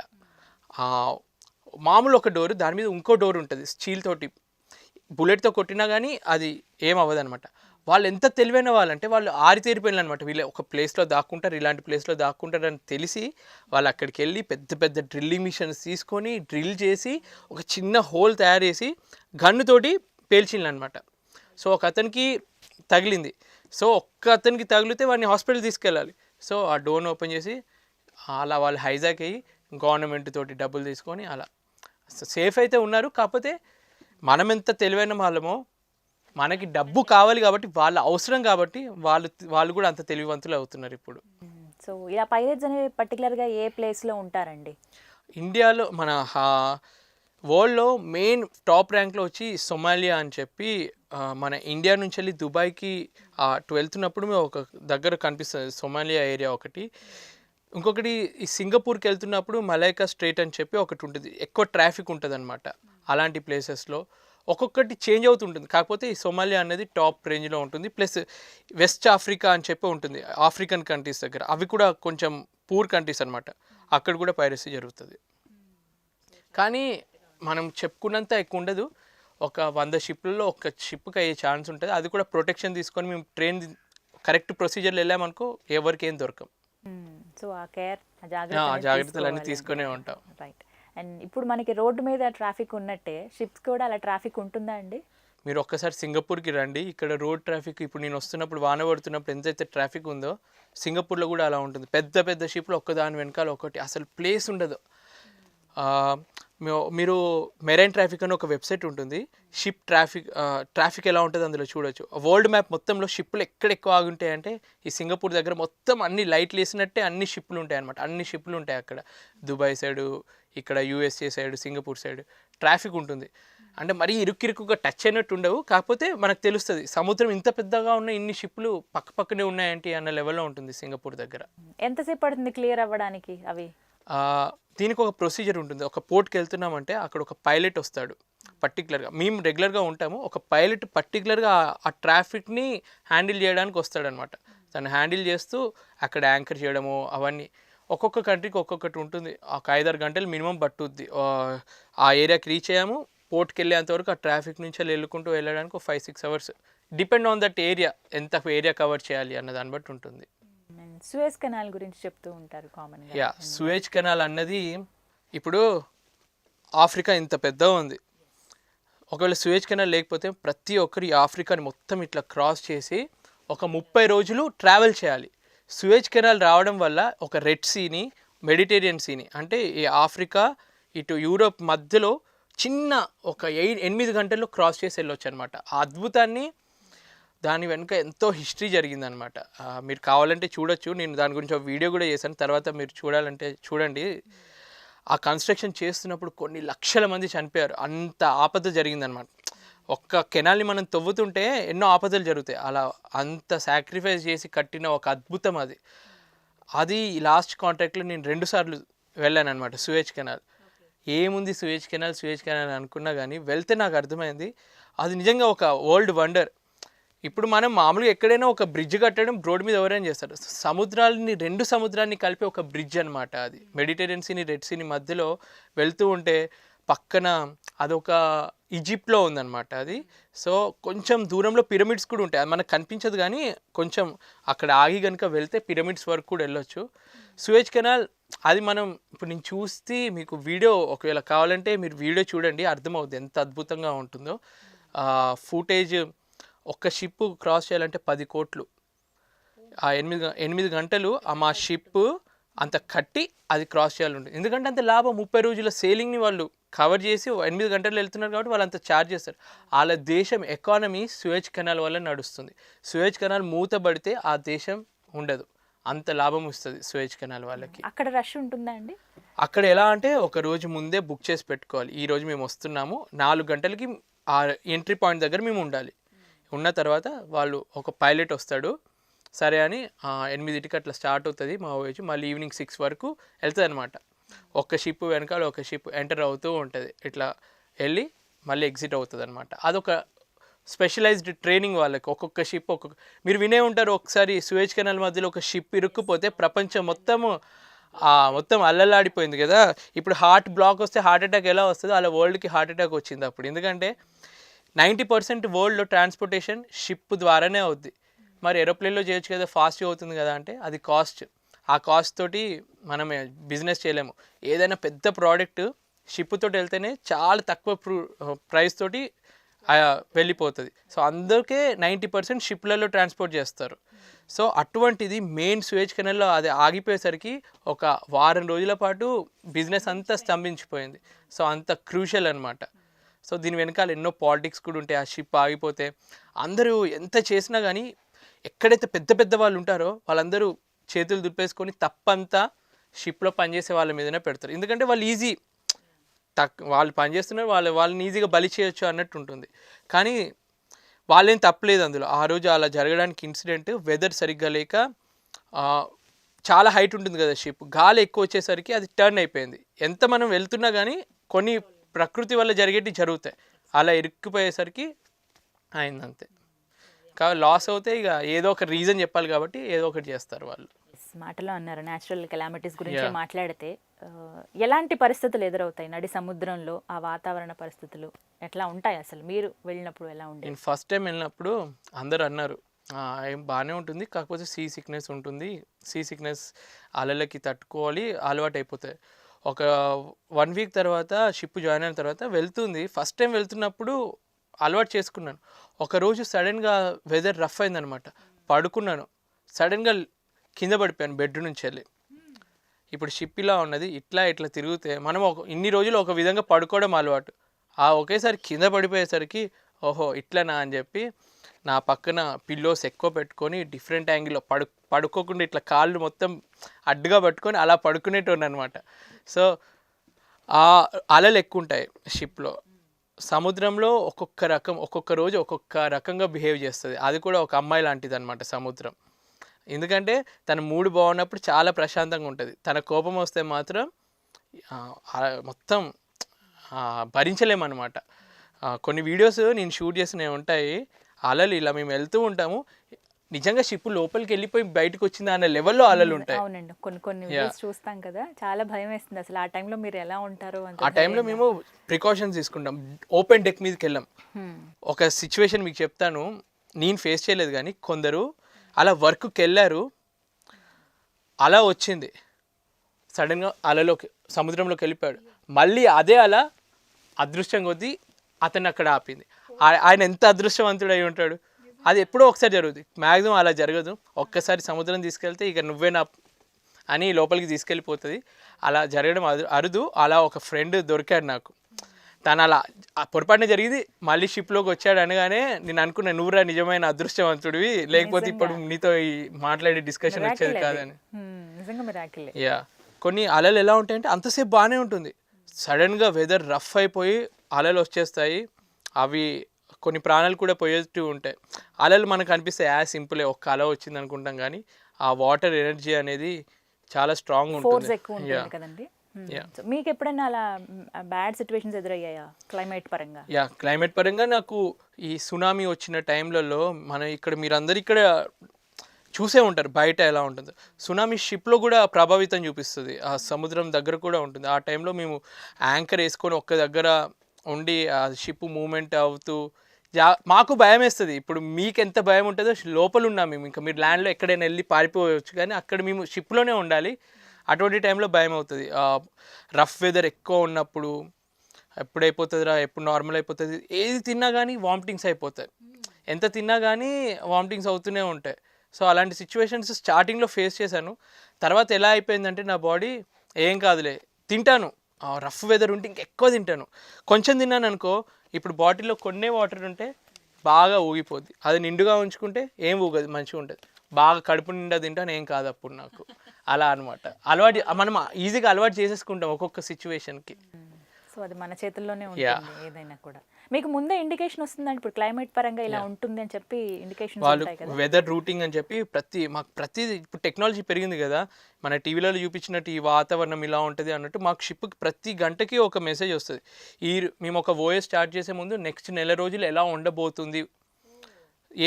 మామూలు ఒక డోరు, దాని మీద ఇంకో డోర్ ఉంటుంది స్టీల్ తోటి. బుల్లెట్తో కొట్టినా కానీ అది ఏం అవ్వదు అనమాట. వాళ్ళు ఎంత తెలివైన వాళ్ళంటే వాళ్ళు ఆరితేరిపోయిన అనమాట. వీళ్ళు ఒక ప్లేస్లో దాక్కుంటారు, ఇలాంటి ప్లేస్లో దాక్కుంటారు అని తెలిసి వాళ్ళు అక్కడికి వెళ్ళి పెద్ద పెద్ద డ్రిల్లింగ్ మిషన్స్ తీసుకొని డ్రిల్ చేసి ఒక చిన్న హోల్ తయారు చేసి గన్నుతోటి పేల్చిండ్రు అనమాట. సో ఒక అతనికి తగిలింది. సో ఒక్క అతనికి తగిలితే వాడిని హాస్పిటల్ తీసుకెళ్ళాలి. సో ఆ డోర్ని ఓపెన్ చేసి అలా వాళ్ళు హైజాక్ అయ్యి గవర్నమెంట్ తోటి డబ్బులు తీసుకొని అలా సేఫ్ అయితే ఉన్నారు. కాకపోతే మనం ఎంత తెలివైన వాళ్ళమో, మనకి డబ్బు కావాలి కాబట్టి, వాళ్ళ అవసరం కాబట్టి వాళ్ళు కూడా అంత తెలివివంతులు అవుతున్నారు ఇప్పుడు. సో ఇలా పైరేట్స్ అనేవి పర్టికులర్గా ఏ ప్లేస్లో ఉంటారండి? ఇండియాలో మన వరల్డ్లో మెయిన్ టాప్ ర్యాంక్లో వచ్చి సొమాలియా అని చెప్పి, మన ఇండియా నుంచి వెళ్ళి దుబాయ్కి వెళ్తున్నప్పుడు మేము ఒక దగ్గర కనిపిస్తుంది సొమాలియా ఏరియా ఒకటి. ఇంకొకటి ఈ సింగపూర్కి వెళ్తున్నప్పుడు మలైకా స్ట్రేట్ అని చెప్పి ఒకటి ఉంటుంది, ఎక్కువ ట్రాఫిక్ ఉంటుంది అనమాట. అలాంటి ప్లేసెస్లో ఒక్కొక్కటి చేంజ్ అవుతుంటుంది. కాకపోతే ఈ సొమాలియా అనేది టాప్ రేంజ్లో ఉంటుంది. ప్లస్ వెస్ట్ ఆఫ్రికా అని చెప్పి ఉంటుంది, ఆఫ్రికన్ కంట్రీస్ దగ్గర. అవి కూడా కొంచెం పూర్ కంట్రీస్ అనమాట. అక్కడ కూడా పైరసీ జరుగుతుంది. కానీ మనం చెప్పుకున్నంత ఎక్కువ ఉండదు. ఒక 100 షిప్లలో ఒక షిప్కి అయ్యే ఛాన్స్ ఉంటుంది. అది కూడా ప్రొటెక్షన్ తీసుకొని మేము కరెక్ట్ ప్రొసీజర్లు వెళ్ళామనుకో ఎవరికి ఏం దొరకం. సో ఆ కేర్, జాగ్రత్తలు అన్నీ తీసుకునే ఉంటాం. రైట్. అండ్ ఇప్పుడు మనకి రోడ్డు మీద ట్రాఫిక్ ఉన్నట్టే షిప్స్ కూడా అలా ట్రాఫిక్ ఉంటుందా అండి? మీరు ఒక్కసారి సింగపూర్కి రండి. ఇక్కడ రోడ్ ట్రాఫిక్ ఇప్పుడు నేను వస్తున్నప్పుడు, వాన పడుతున్నప్పుడు ఎంతైతే ట్రాఫిక్ ఉందో సింగపూర్లో కూడా అలా ఉంటుంది. పెద్ద పెద్ద షిప్లు ఒక్కదాని వెనకాల ఒకటి, అసలు ప్లేస్ ఉండదు. మీరు మెరైన్ ట్రాఫిక్ అని ఒక వెబ్సైట్ ఉంటుంది. షిప్ ట్రాఫిక్ ఎలా ఉంటుంది అందులో చూడొచ్చు. వరల్డ్ మ్యాప్ మొత్తంలో షిప్పులు ఎక్కడ ఎక్కువ ఆగుంటాయంటే ఈ సింగపూర్ దగ్గర మొత్తం అన్ని లైట్లు వేసినట్టే అన్ని షిప్పులు ఉంటాయి అనమాట. అన్ని షిప్పులు ఉంటాయి అక్కడ. దుబాయ్ సైడు, ఇక్కడ USA side, Singapore side traffic ఉంటుంది. అంటే మరీ ఇరుక్కిరుకుగా టచ్ అయినట్టు ఉండవు. కాకపోతే మనకు తెలుస్తుంది సముద్రం ఇంత పెద్దగా ఉన్న ఇన్ని షిప్లు పక్కనే ఉన్నాయంటే అన్న లెవెల్లో ఉంటుంది సింగపూర్ దగ్గర. ఎంతసేపు పడుతుంది క్లియర్ అవ్వడానికి అవి? దీనికి ఒక ప్రొసీజర్ ఉంటుంది. ఒక పోర్ట్కి వెళ్తున్నామంటే అక్కడ ఒక పైలట్ వస్తాడు పర్టికులర్గా. మేము రెగ్యులర్గా ఉంటాము. ఒక పైలట్ పర్టికులర్గా ఆ ట్రాఫిక్ని హ్యాండిల్ చేయడానికి వస్తాడనమాట. దాన్ని హ్యాండిల్ చేస్తూ అక్కడ యాంకర్ చేయడము అవన్నీ. ఒక్కొక్క కంట్రీకి ఒక్కొక్కటి ఉంటుంది. ఒక 5-6 గంటలు మినిమం పట్టుద్ది ఆ ఏరియాకి రీచ్ అయ్యాము. పోర్ట్కి వెళ్ళేంతవరకు ఆ ట్రాఫిక్ నుంచి వెళ్ళుకుంటూ వెళ్ళడానికి ఒక 5-6 hours. Depend on that area, ఎంత ఏరియా కవర్ చేయాలి అన్న దాన్ని బట్టి ఉంటుంది. సూయజ్ కెనాల్ గురించి చెప్తూ ఉంటారు కామన్గా. యా, సూయజ్ కెనాల్ అన్నది ఇప్పుడు ఆఫ్రికా ఇంత పెద్దగా ఉంది. ఒకవేళ సూయజ్ కెనాల్ లేకపోతే ప్రతి ఒక్కరు ఈ ఆఫ్రికాని మొత్తం ఇట్లా క్రాస్ చేసి ఒక 30 రోజులు ట్రావెల్ చేయాలి. సూయజ్ కెనాల్ రావడం వల్ల ఒక రెడ్ సీని, మెడిటేరియన్ సీని, అంటే ఈ ఆఫ్రికా ఇటు యూరోప్ మధ్యలో చిన్న ఒక 8 గంటల్లో క్రాస్ చేసి వెళ్ళొచ్చు అనమాట. ఆ అద్భుతాన్ని, దాని వెనుక ఎంతో హిస్టరీ జరిగిందనమాట. మీరు కావాలంటే చూడొచ్చు. నేను దాని గురించి ఒక వీడియో కూడా చేశాను. తర్వాత మీరు చూడాలంటే చూడండి. ఆ కన్స్ట్రక్షన్ చేస్తున్నప్పుడు కొన్ని లక్షల మంది చనిపోయారు. అంత ఆపద జరిగిందనమాట. ఒక్క కెనాల్ని మనం తవ్వుతుంటే ఎన్నో ఆపదలు జరుగుతాయి. అలా అంత సాక్రిఫైస్ చేసి కట్టిన ఒక అద్భుతం అది లాస్ట్ కాంట్రాక్ట్లో నేను 2 సార్లు వెళ్ళాను అనమాట. సూయజ్ కెనాల్ ఏముంది, సూయజ్ కెనాల్ అనుకున్నా కానీ వెళ్తే నాకు అర్థమైంది అది నిజంగా ఒక వరల్డ్ వండర్. ఇప్పుడు మనం మామూలుగా ఎక్కడైనా ఒక బ్రిడ్జ్ కట్టడం రోడ్ మీద ఎవరైనా చేస్తారు. రెండు సముద్రాన్ని కలిపి ఒక బ్రిడ్జ్ అనమాట అది. మెడిటేరియన్ సీని, రెడ్ సీని మధ్యలో వెళ్తూ ఉంటే పక్కన అదొక ఈజిప్ట్లో ఉందన్నమాట అది. సో కొంచెం దూరంలో పిరమిడ్స్ కూడా ఉంటాయి. అది మనకు కనిపించదు కానీ కొంచెం అక్కడ ఆగి కనుక వెళ్తే పిరమిడ్స్ వరకు కూడా వెళ్ళొచ్చు. సూయజ్ కెనాల్ అది మనం ఇప్పుడు నేను చూస్తే మీకు వీడియో ఒకవేళ కావాలంటే మీరు వీడియో చూడండి, అర్థమవుతుంది ఎంత అద్భుతంగా ఉంటుందో. ఫుటేజ్ ఒక్క షిప్ క్రాస్ చేయాలంటే 10 కోట్లు. ఆ 8 గంటలు మా షిప్ అంత కట్టి అది క్రాస్ చేయాలి ఉంటుంది. ఎందుకంటే అంత లాభం. 30 రోజుల సేలింగ్ని వాళ్ళు కవర్ చేసి 8 గంటలు వెళ్తున్నారు కాబట్టి వాళ్ళు అంత ఛార్జ్ చేస్తారు. వాళ్ళ దేశం ఎకానమీ సూయజ్ కెనాల్ వల్ల నడుస్తుంది. సూయజ్ కెనాల్ మూతబడితే ఆ దేశం ఉండదు. అంత లాభం వస్తుంది సూయజ్ కెనాల్ వాళ్ళకి. అక్కడ రష్ ఉంటుందా అండి? అక్కడ ఎలా అంటే ఒక రోజు ముందే బుక్ చేసి పెట్టుకోవాలి. ఈ రోజు మేము వస్తున్నాము, 4 గంటలకి ఆ ఎంట్రీ పాయింట్ దగ్గర మేము ఉండాలి. ఉన్న తర్వాత వాళ్ళు ఒక పైలట్ వస్తాడు. సరే అని 8కి అట్లా స్టార్ట్ అవుతుంది మా ఊరి. మళ్ళీ ఈవినింగ్ 6 వరకు వెళ్తుంది అనమాట. ఒక షిప్ వెనకాల ఒక షిప్ ఎంటర్ అవుతూ ఉంటుంది. ఇట్లా వెళ్ళి మళ్ళీ ఎగ్జిట్ అవుతుంది అనమాట. అదొక స్పెషలైజ్డ్ ట్రైనింగ్ వాళ్ళకి. ఒక్కొక్క షిప్ మీరు వినే ఉంటారు, ఒకసారి సూయజ్ కెనాల్ మధ్యలో ఒక షిప్ ఇరుక్కుపోతే ప్రపంచం మొత్తం అల్లలాడిపోయింది కదా. ఇప్పుడు హార్ట్ బ్లాక్ వస్తే హార్ట్ అటాక్ ఎలా వస్తుందో అలా వరల్డ్కి హార్ట్ అటాక్ వచ్చింది అప్పుడు. ఎందుకంటే 90% వరల్డ్లో ట్రాన్స్పోర్టేషన్ షిప్ ద్వారానే అవుద్ది. మరి ఏరోప్లేన్లో చేయొచ్చు కదా, ఫాస్ట్గా అవుతుంది కదా అంటే అది కాస్ట్. ఆ కాస్ట్ తోటి మనం బిజినెస్ చేయలేము. ఏదైనా పెద్ద ప్రోడక్ట్ షిప్ తోటి వెళ్తేనే చాలా తక్కువ ప్రైస్ తోటి వెళ్ళిపోతుంది. సో అందుకే 90% షిప్లలో ట్రాన్స్పోర్ట్ చేస్తారు. సో అటువంటిది మెయిన్ సూయేజ్ కెనాల్లో అది ఆగిపోయేసరికి ఒక వారం రోజుల పాటు బిజినెస్ అంతా స్తంభించిపోయింది. సో అంత క్రూషియల్ అనమాట. సో దీని వెనకాల ఎన్నో పాలిటిక్స్ కూడా ఉంటాయి. ఆ షిప్ ఆగిపోతే అందరూ ఎంత చేసినా కానీ ఎక్కడైతే పెద్ద పెద్ద వాళ్ళు ఉంటారో వాళ్ళందరూ చేతులు దులిపేసుకొని తప్పంతా షిప్లో పనిచేసే వాళ్ళ మీదనే పెడతారు. ఎందుకంటే వాళ్ళు ఈజీ వాళ్ళు పనిచేస్తున్నారు, వాళ్ళని ఈజీగా బలి చేయొచ్చు అన్నట్టు ఉంటుంది. కానీ వాళ్ళేం తప్పలేదు అందులో. ఆ రోజు అలా జరగడానికి ఇన్సిడెంట్ వెదర్ సరిగ్గా లేక చాలా హైట్ ఉంటుంది కదా షిప్, గాలి ఎక్కువ వచ్చేసరికి అది టర్న్ అయిపోయింది. ఎంత మనం వెళ్తున్నా కానీ కొన్ని ప్రకృతి వల్ల జరిగేటివి జరుగుతాయి, అలా ఇరుక్కుపోయేసరికి అయింది అంతే. కాబట్టి లాస్ అవుతే ఇక ఏదో ఒక రీజన్ చెప్పాలి కాబట్టి ఏదో ఒకటి చేస్తారు వాళ్ళు. మాటలో అన్నారు న్యాచురల్ కెలామిటీస్ గురించి మాట్లాడితే ఎలాంటి పరిస్థితులు ఎదురవుతాయి నడి సముద్రంలో? ఆ వాతావరణ పరిస్థితులు ఎట్లా ఉంటాయి అసలు? మీరు వెళ్ళినప్పుడు ఎలా ఉండేది? నేను ఫస్ట్ టైం వెళ్ళినప్పుడు అందరు అన్నారు ఏం బాగానే ఉంటుంది, కాకపోతే సీ సిక్నెస్ ఉంటుంది, సీ సిక్నెస్ అలలకి తట్టుకోవాలి, అలవాటు అయిపోతాయి. ఒక 1 వీక్ తర్వాత షిప్ జాయిన్ అయిన తర్వాత వెళ్తుంది, ఫస్ట్ టైం వెళ్తున్నప్పుడు అలవాటు చేసుకున్నాను. ఒకరోజు సడన్గా వెదర్ రఫ్ అయిందనమాట, పడుకున్నాను, సడన్గా కింద పడిపోయాను బెడ్ నుంచి వెళ్ళి. ఇప్పుడు షిప్ ఇలా ఉన్నది, ఇట్లా తిరిగితే మనం ఇన్ని రోజులు ఒక విధంగా పడుకోవడం అలవాటు, ఒకేసారి కింద పడిపోయేసరికి ఓహో ఇట్లనా అని చెప్పి నా పక్కన పిల్లోస్ ఎక్కువ పెట్టుకొని డిఫరెంట్ యాంగిల్లో పడుకోకుండా ఇట్లా కాళ్ళు మొత్తం అడ్డుగా పట్టుకొని అలా పడుకునేటోని అనమాట. సో ఆ అలలు ఎక్కువ ఉంటాయి షిప్లో. సముద్రంలో ఒక్కొక్క రోజు ఒక్కొక్క రకంగా బిహేవ్ చేస్తుంది. అది కూడా ఒక అమ్మాయి లాంటిది అనమాట సముద్రం. ఎందుకంటే తన మూడు బాగున్నప్పుడు చాలా ప్రశాంతంగా ఉంటుంది, తన కోపం వస్తే మాత్రం మొత్తం భరించలేమన్నమాట. కొన్ని వీడియోస్ నేను షూట్ చేసినవి ఉంటాయి, అలలు ఇలా మేము వెళ్తూ ఉంటాము, నిజంగా షిప్ లోపలికి వెళ్ళిపోయి బయటకు వచ్చింది అనే లెవెల్లో అలలు ఉంటాయి. అవునండి, కొన్ని వీడియోస్ చూస్తాం కదా, చాలా భయం వేస్తుంది అసలు. ఆ టైంలో మీరు ఎలా ఉంటారు? ఆ టైంలో మేము ప్రికాషన్స్ తీసుకుంటాం, ఓపెన్ డెక్ మీదకి వెళ్ళాం. ఒక సిచ్యువేషన్ మీకు చెప్తాను, నేను ఫేస్ చేయలేదు కానీ కొందరు అలా వర్క్కి వెళ్ళారు, అలా వచ్చింది, సడన్గా అలలోకి సముద్రంలోకి వెళ్ళిపోయాడు, మళ్ళీ అదే అలా అదృష్టం కొద్దీ అతన్ని అక్కడ ఆపింది. ఆయన ఎంత అదృష్టవంతుడు అయి ఉంటాడు. అది ఎప్పుడో ఒకసారి జరుగుతుంది, మ్యాక్సిమం అలా జరగదు. ఒక్కసారి సముద్రం తీసుకెళ్తే ఇక నువ్వేనా అని లోపలికి తీసుకెళ్ళిపోతుంది. అలా జరగడం అరుదు. అలా ఒక ఫ్రెండ్ దొరికాడు నాకు, తను అలా పొరపాటున జరిగింది, మళ్ళీ షిప్లోకి వచ్చాడు అనగానే నేను అనుకున్నా నువ్వురా నిజమైన అదృష్టవంతుడివి, లేకపోతే ఇప్పుడు నీతో ఈ మాట్లాడే డిస్కషన్ వచ్చేది కాదని. యా, కొన్ని అలలు ఎలా ఉంటాయంటే అంతసేపు బాగానే ఉంటుంది, సడన్గా వెదర్ రఫ్ అయిపోయి అలలు వచ్చేస్తాయి. అవి కొన్ని ప్రాణాలు కూడా పోయేట్టు ఉంటాయి. అలలు మనకు అనిపిస్తాయి సింపులే, ఒక్క అల వచ్చింది అనుకుంటాం, కానీ ఆ వాటర్ ఎనర్జీ అనేది చాలా స్ట్రాంగ్ ఉంటుంది. మీకు ఎప్పుడైనా అలా బ్యాడ్ సిచ్యువేషన్స్ ఎదురయ్యాయా క్లైమేట్ పరంగా? క్లైమేట్ పరంగా నాకు ఈ సునామీ వచ్చిన టైంలలో మీరందరూ ఇక్కడ చూసే ఉంటారు బయట ఎలా ఉంటుందో. సునామీ షిప్లో కూడా ప్రభావితం చూపిస్తుంది, ఆ సముద్రం దగ్గర కూడా ఉంటుంది. ఆ టైంలో మేము యాంకర్ వేసుకొని ఒక్క దగ్గర ఉండి ఆ షిప్ మూమెంట్ అవుతూ మాకు భయం వేస్తుంది. ఇప్పుడు మీకు ఎంత భయం ఉంటుందో లోపల ఉన్నాం మేము, ఇంకా మీరు ల్యాండ్లో ఎక్కడైనా వెళ్ళి పారిపోవచ్చు, కానీ అక్కడ మేము షిప్లోనే ఉండాలి. అటువంటి టైంలో భయం అవుతుంది. రఫ్ వెదర్ ఎక్కువ ఉన్నప్పుడు ఎప్పుడు అయిపోతుందిరా, ఎప్పుడు నార్మల్ అయిపోతుంది, ఏది తిన్నా కానీ వామిటింగ్స్ అయిపోతాయి, ఎంత తిన్నా కానీ వామిటింగ్స్ అవుతూనే ఉంటాయి. సో అలాంటి సిచ్యువేషన్స్ స్టార్టింగ్లో ఫేస్ చేశాను. తర్వాత ఎలా అయిపోయిందంటే నా బాడీ ఏం కాదులే, తింటాను, రఫ్ వెదర్ ఉంటే ఇంకెక్కువ తింటాను. కొంచెం తిన్నాను అనుకో, ఇప్పుడు బాటిల్లో కొన్నే వాటర్ ఉంటే బాగా ఊగిపోద్ది, అది నిండుగా ఉంచుకుంటే ఏం ఊగదు, మంచిగా ఉంటుంది. బాగా కడుపు నిండా తింటాను, ఏం కాదు అప్పుడు నాకు. అలా అనమాట, మనం ఈజీగా అలవాటు చేసేసుకుంటాం ఒక్కొక్క సిచ్యువేషన్కి. సో అది మన చేతుల్లోనే ఉంటుంది ఏదైనా కూడా. మీకు ముందే ఇండికేషన్ వస్తుందండి ఇప్పుడు క్లైమేట్ పరంగా ఇలా ఉంటుంది అని చెప్పి ఇండికేషన్ వాళ్ళు వెదర్ రూటింగ్ అని చెప్పి ప్రతిదీ ఇప్పుడు టెక్నాలజీ పెరిగింది కదా, మన టీవీలలో చూపించినట్టు ఈ వాతావరణం ఇలా ఉంటుంది అన్నట్టు మాకు షిప్కి ప్రతి గంటకి ఒక మెసేజ్ వస్తుంది. మేము ఒక ఓఎస్ స్టార్ట్ చేసే ముందు నెక్స్ట్ నెల రోజులు ఎలా ఉండబోతుంది,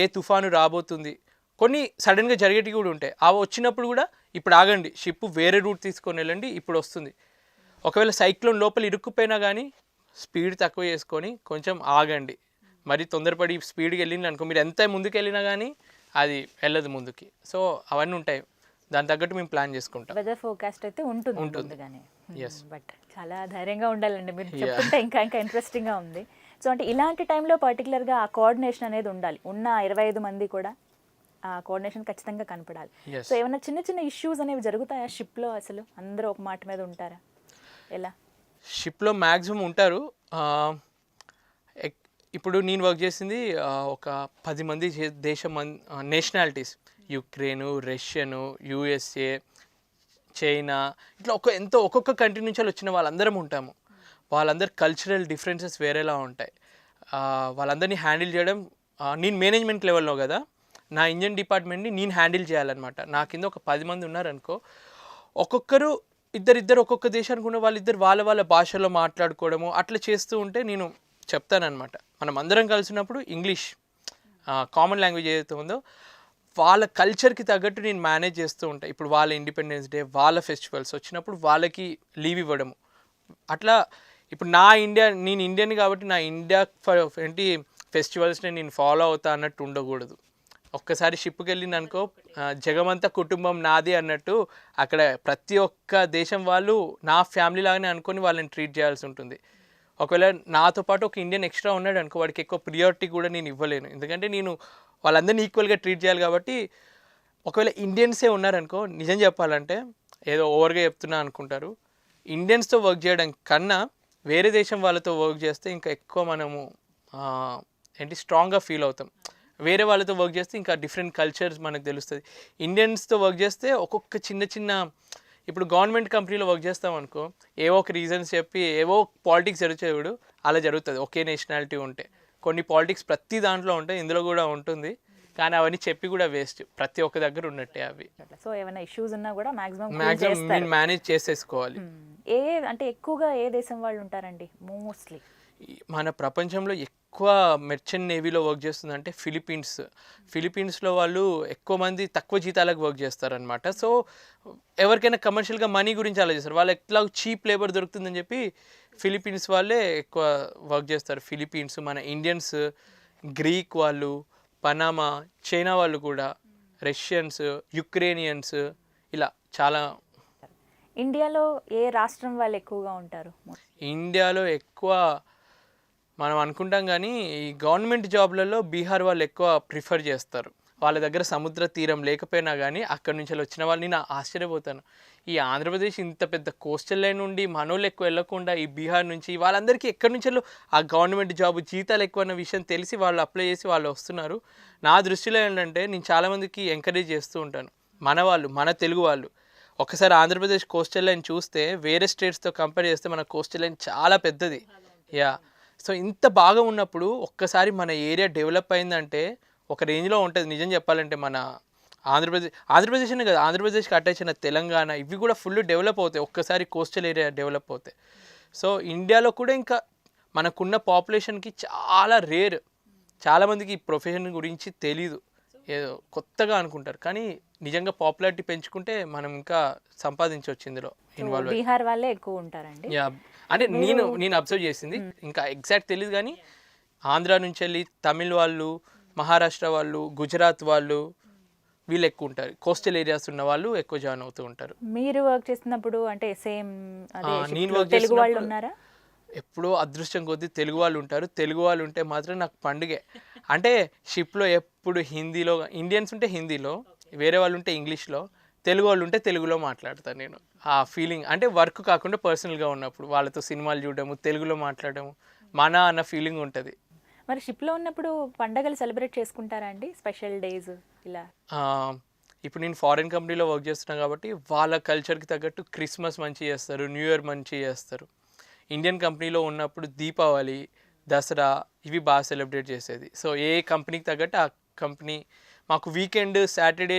ఏ తుఫాను రాబోతుంది, కొన్ని సడన్గా జరిగేటివి కూడా ఉంటాయి. అవి వచ్చినప్పుడు కూడా ఇప్పుడు ఆగండి, షిప్ వేరే రూట్ తీసుకొని వెళ్ళండి, ఇప్పుడు వస్తుంది. ఒకవేళ సైక్లోన్ లోపల ఇరుక్కుపోయినా కానీ స్పీడ్ తక్కువ చేసుకొని కొంచెం ఆగండి. మరి తొందరపడి స్పీడ్కి వెళ్ళింది అనుకో, మీరు ఎంత ముందుకు వెళ్ళినా కానీ అది వెళ్ళదు ముందుకి. సో అవన్నీ ఉంటాయి, దాని తగ్గట్టు మేము ప్లాన్ చేసుకుంటాం. వెదర్ ఫోర్కాస్ట్ అయితే ఉంటుంది కానీ. బట్ చాలా ధైర్యంగా ఉండాలండి, మీరు చెప్తుంటే ఇంకా ఇంట్రెస్టింగ్గా ఉంది. సో అంటే ఇలాంటి టైంలో పర్టికులర్గా ఆ కోఆర్డినేషన్ అనేది ఉండాలి. ఉన్న 25 మంది కూడా ఆ కోఆర్డినేషన్ ఖచ్చితంగా కనపడాలి. Yes. సో ఏమైనా చిన్న చిన్న ఇష్యూస్ అనేవి జరుగుతాయా షిప్లో? అసలు అందరూ ఒక మాట మీద ఉంటారా? ఎలా? షిప్లో మ్యాక్సిమం ఉంటారు. ఇప్పుడు నేను వర్క్ చేసింది ఒక 10 మంది దేశం nationalities, Ukraine, Russian, USA, China, ఇట్లా ఒక్కొక్క కంట్రీ నుంచి వచ్చిన వాళ్ళందరం ఉంటాము. వాళ్ళందరి కల్చరల్ డిఫరెన్సెస్ వేరేలా ఉంటాయి. వాళ్ళందరినీ హ్యాండిల్ చేయడం, నేను మేనేజ్మెంట్ లెవెల్లో కదా, నా ఇంజన్ డిపార్ట్మెంట్ని నేను హ్యాండిల్ చేయాలన్నమాట. నా కింద ఒక 10 మంది ఉన్నారనుకో, ఒక్కొక్కరు ఇద్దరు ఒక్కొక్క దేశానికి ఉన్న వాళ్ళిద్దరు వాళ్ళ భాషలో మాట్లాడుకోవడము అట్లా చేస్తూ ఉంటే నేను చెప్తానమాట. మనం అందరం కలిసినప్పుడు ఇంగ్లీష్ కామన్ లాంగ్వేజ్ ఏదైతే ఉందో వాళ్ళ కల్చర్కి తగ్గట్టు నేను మేనేజ్ చేస్తూ ఉంటాను. ఇప్పుడు వాళ్ళ ఇండిపెండెన్స్ డే, వాళ్ళ ఫెస్టివల్స్ వచ్చినప్పుడు వాళ్ళకి లీవ్ ఇవ్వడము అట్లా. ఇప్పుడు నేను ఇండియన్ కాబట్టి నా ఇండియా ఏంటి ఫెస్టివల్స్ని నేను ఫాలో అవుతా అన్నట్టు ఉండకూడదు. ఒక్కసారి షిప్కి వెళ్ళింది అనుకో, జగమంతా కుటుంబం నాది అన్నట్టు అక్కడ ప్రతి ఒక్క దేశం వాళ్ళు నా ఫ్యామిలీ లాగానే అనుకొని వాళ్ళని ట్రీట్ చేయాల్సి ఉంటుంది. ఒకవేళ నాతో పాటు ఒక ఇండియన్ ఎక్స్ట్రా ఉన్నాడు అనుకో, వాడికి ఎక్కువ ప్రియారిటీ కూడా నేను ఇవ్వలేను, ఎందుకంటే నేను వాళ్ళందరినీ ఈక్వల్గా ట్రీట్ చేయాలి కాబట్టి. ఒకవేళ ఇండియన్సే ఉన్నారనుకో, నిజం చెప్పాలంటే ఏదో ఓవర్గా చెప్తున్నా అనుకుంటారు, ఇండియన్స్తో వర్క్ చేయడం కన్నా వేరే దేశం వాళ్ళతో వర్క్ చేస్తే ఇంకా ఎక్కువ మనము స్ట్రాంగ్గా ఫీల్ అవుతాం. వేరే వాళ్ళతో వర్క్ చేస్తే ఇంకా డిఫరెంట్ కల్చర్స్ మనకు తెలుస్తుంది. ఇండియన్స్తో వర్క్ చేస్తే ఒక్కొక్క చిన్న ఇప్పుడు గవర్నమెంట్ కంపెనీలో వర్క్ చేస్తాం అనుకో, ఏవో ఒక రీజన్స్ చెప్పి ఏవో పాలిటిక్స్ జరుగుతాడు, అలా జరుగుతుంది ఒకే నేషనాలిటీ ఉంటే. కొన్ని పాలిటిక్స్ ప్రతి దాంట్లో ఉంటాయి, ఇందులో కూడా ఉంటుంది, కానీ అవన్నీ చెప్పి కూడా వేస్ట్, ప్రతి ఒక్క దగ్గర ఉన్నట్టే అవి. సో ఏమైనా ఇష్యూస్ ఉన్నా కూడా మ్యాక్సిమం నేను మేనేజ్ చేసేసుకోవాలి. అంటే ఎక్కువగా ఏ దేశం వాళ్ళు ఉంటారండి మోస్ట్లీ? మన ప్రపంచంలో ఎక్కువ మెర్చెంట్ నేవీలో వర్క్ చేస్తుందంటే ఫిలిపీన్స్లో వాళ్ళు ఎక్కువ మంది తక్కువ జీతాలకు వర్క్ చేస్తారనమాట. సో ఎవరికైనా కమర్షియల్గా మనీ గురించి ఆలోచిస్తారు, వాళ్ళు ఎట్లా చీప్ లేబర్ దొరుకుతుందని చెప్పి ఫిలిపీన్స్ వాళ్ళే ఎక్కువ వర్క్ చేస్తారు. ఫిలిపీన్స్, మన ఇండియన్స్, గ్రీక్ వాళ్ళు, పనామా, చైనా వాళ్ళు కూడా, రష్యన్స్, యుక్రేనియన్స్, ఇలా చాలా. ఇండియాలో ఏ రాష్ట్రం వాళ్ళు ఎక్కువగా ఉంటారు? ఇండియాలో ఎక్కువ మనం అనుకుంటాం కానీ ఈ గవర్నమెంట్ జాబ్లలో బీహార్ వాళ్ళు ఎక్కువ ప్రిఫర్ చేస్తారు. వాళ్ళ దగ్గర సముద్ర తీరం లేకపోయినా కానీ అక్కడి నుంచి వచ్చిన వాళ్ళు, నేను ఆశ్చర్యపోతాను, ఈ ఆంధ్రప్రదేశ్ ఇంత పెద్ద కోస్టల్ లైన్ నుండి మనోళ్ళు ఎక్కువ వెళ్ళకుండా ఈ బీహార్ నుంచి వాళ్ళందరికీ ఎక్కడి నుంచో ఆ గవర్నమెంట్ జాబ్ జీతాలు ఎక్కువ అన్న విషయం తెలిసి వాళ్ళు అప్లై చేసి వాళ్ళు వస్తున్నారు. నా దృష్టిలో ఏంటంటే నేను చాలామందికి ఎంకరేజ్ చేస్తూ ఉంటాను, మన తెలుగు వాళ్ళు ఒకసారి ఆంధ్రప్రదేశ్ కోస్టల్ లైన్ చూస్తే వేరే స్టేట్స్తో కంపేర్ చేస్తే మన కోస్టల్ లైన్ చాలా పెద్దది. సో ఇంత బాగా ఉన్నప్పుడు ఒక్కసారి మన ఏరియా డెవలప్ అయిందంటే ఒక రేంజ్లో ఉంటుంది. నిజం చెప్పాలంటే మన ఆంధ్రప్రదేశ్ అనే కదా, ఆంధ్రప్రదేశ్కి అటాచ్ అయిన తెలంగాణ, ఇవి కూడా ఫుల్ డెవలప్ అవుతాయి ఒక్కసారి కోస్టల్ ఏరియా డెవలప్ అవుతాయి. సో ఇండియాలో కూడా ఇంకా మనకున్న పాపులేషన్కి చాలా రేర్, చాలామందికి ఈ ప్రొఫెషన్ గురించి తెలీదు, ఏదో కొత్తగా అనుకుంటారు, కానీ నిజంగా పాపులారిటీ పెంచుకుంటే మనం ఇంకా సంపాదించవచ్చు ఇందులో ఇన్వాల్వ్. బీహార్ వాళ్ళే ఎక్కువ ఉంటారండి. అంటే నేను అబ్జర్వ్ చేసింది, ఇంకా ఎగ్జాక్ట్ తెలియదు కానీ ఆంధ్ర నుంచి వెళ్ళి తమిళ్ వాళ్ళు, మహారాష్ట్ర వాళ్ళు, గుజరాత్ వాళ్ళు, వీళ్ళు ఎక్కువ ఉంటారు. కోస్టల్ ఏరియాస్ ఉన్న వాళ్ళు ఎక్కువ జాయిన్ అవుతూ ఉంటారు. మీరు వర్క్ చేస్తున్నప్పుడు అంటే సేమ్ నేను వర్క్ తెలుగు వాళ్ళు ఉన్నారా? ఎప్పుడో అదృష్టం కొద్దీ తెలుగు వాళ్ళు ఉంటారు. తెలుగు వాళ్ళు ఉంటే మాత్రం నాకు పండుగే. అంటే షిప్లో ఎప్పుడు హిందీలో, ఇండియన్స్ ఉంటే హిందీలో, వేరే వాళ్ళు ఉంటే ఇంగ్లీష్లో, తెలుగు వాళ్ళు ఉంటే తెలుగులో మాట్లాడతాను నేను. ఆ ఫీలింగ్ అంటే వర్క్ కాకుండా పర్సనల్గా ఉన్నప్పుడు వాళ్ళతో సినిమాలు చూడడము, తెలుగులో మాట్లాడము, మన అన్న ఫీలింగ్ ఉంటుంది. మరి షిప్లో ఉన్నప్పుడు పండగలు సెలబ్రేట్ చేసుకుంటారా అండి, స్పెషల్ డేస్ ఇలా? ఇప్పుడు నేను ఫారిన్ కంపెనీలో వర్క్ చేస్తున్నాను కాబట్టి వాళ్ళ కల్చర్కి తగ్గట్టు క్రిస్మస్ మంచిగా చేస్తారు, న్యూ ఇయర్ మంచిగా చేస్తారు. ఇండియన్ కంపెనీలో ఉన్నప్పుడు దీపావళి, దసరా ఇవి బాగా సెలబ్రేట్ చేసేది. సో ఏ కంపెనీకి తగ్గట్టు ఆ కంపెనీ, మాకు weekend Saturday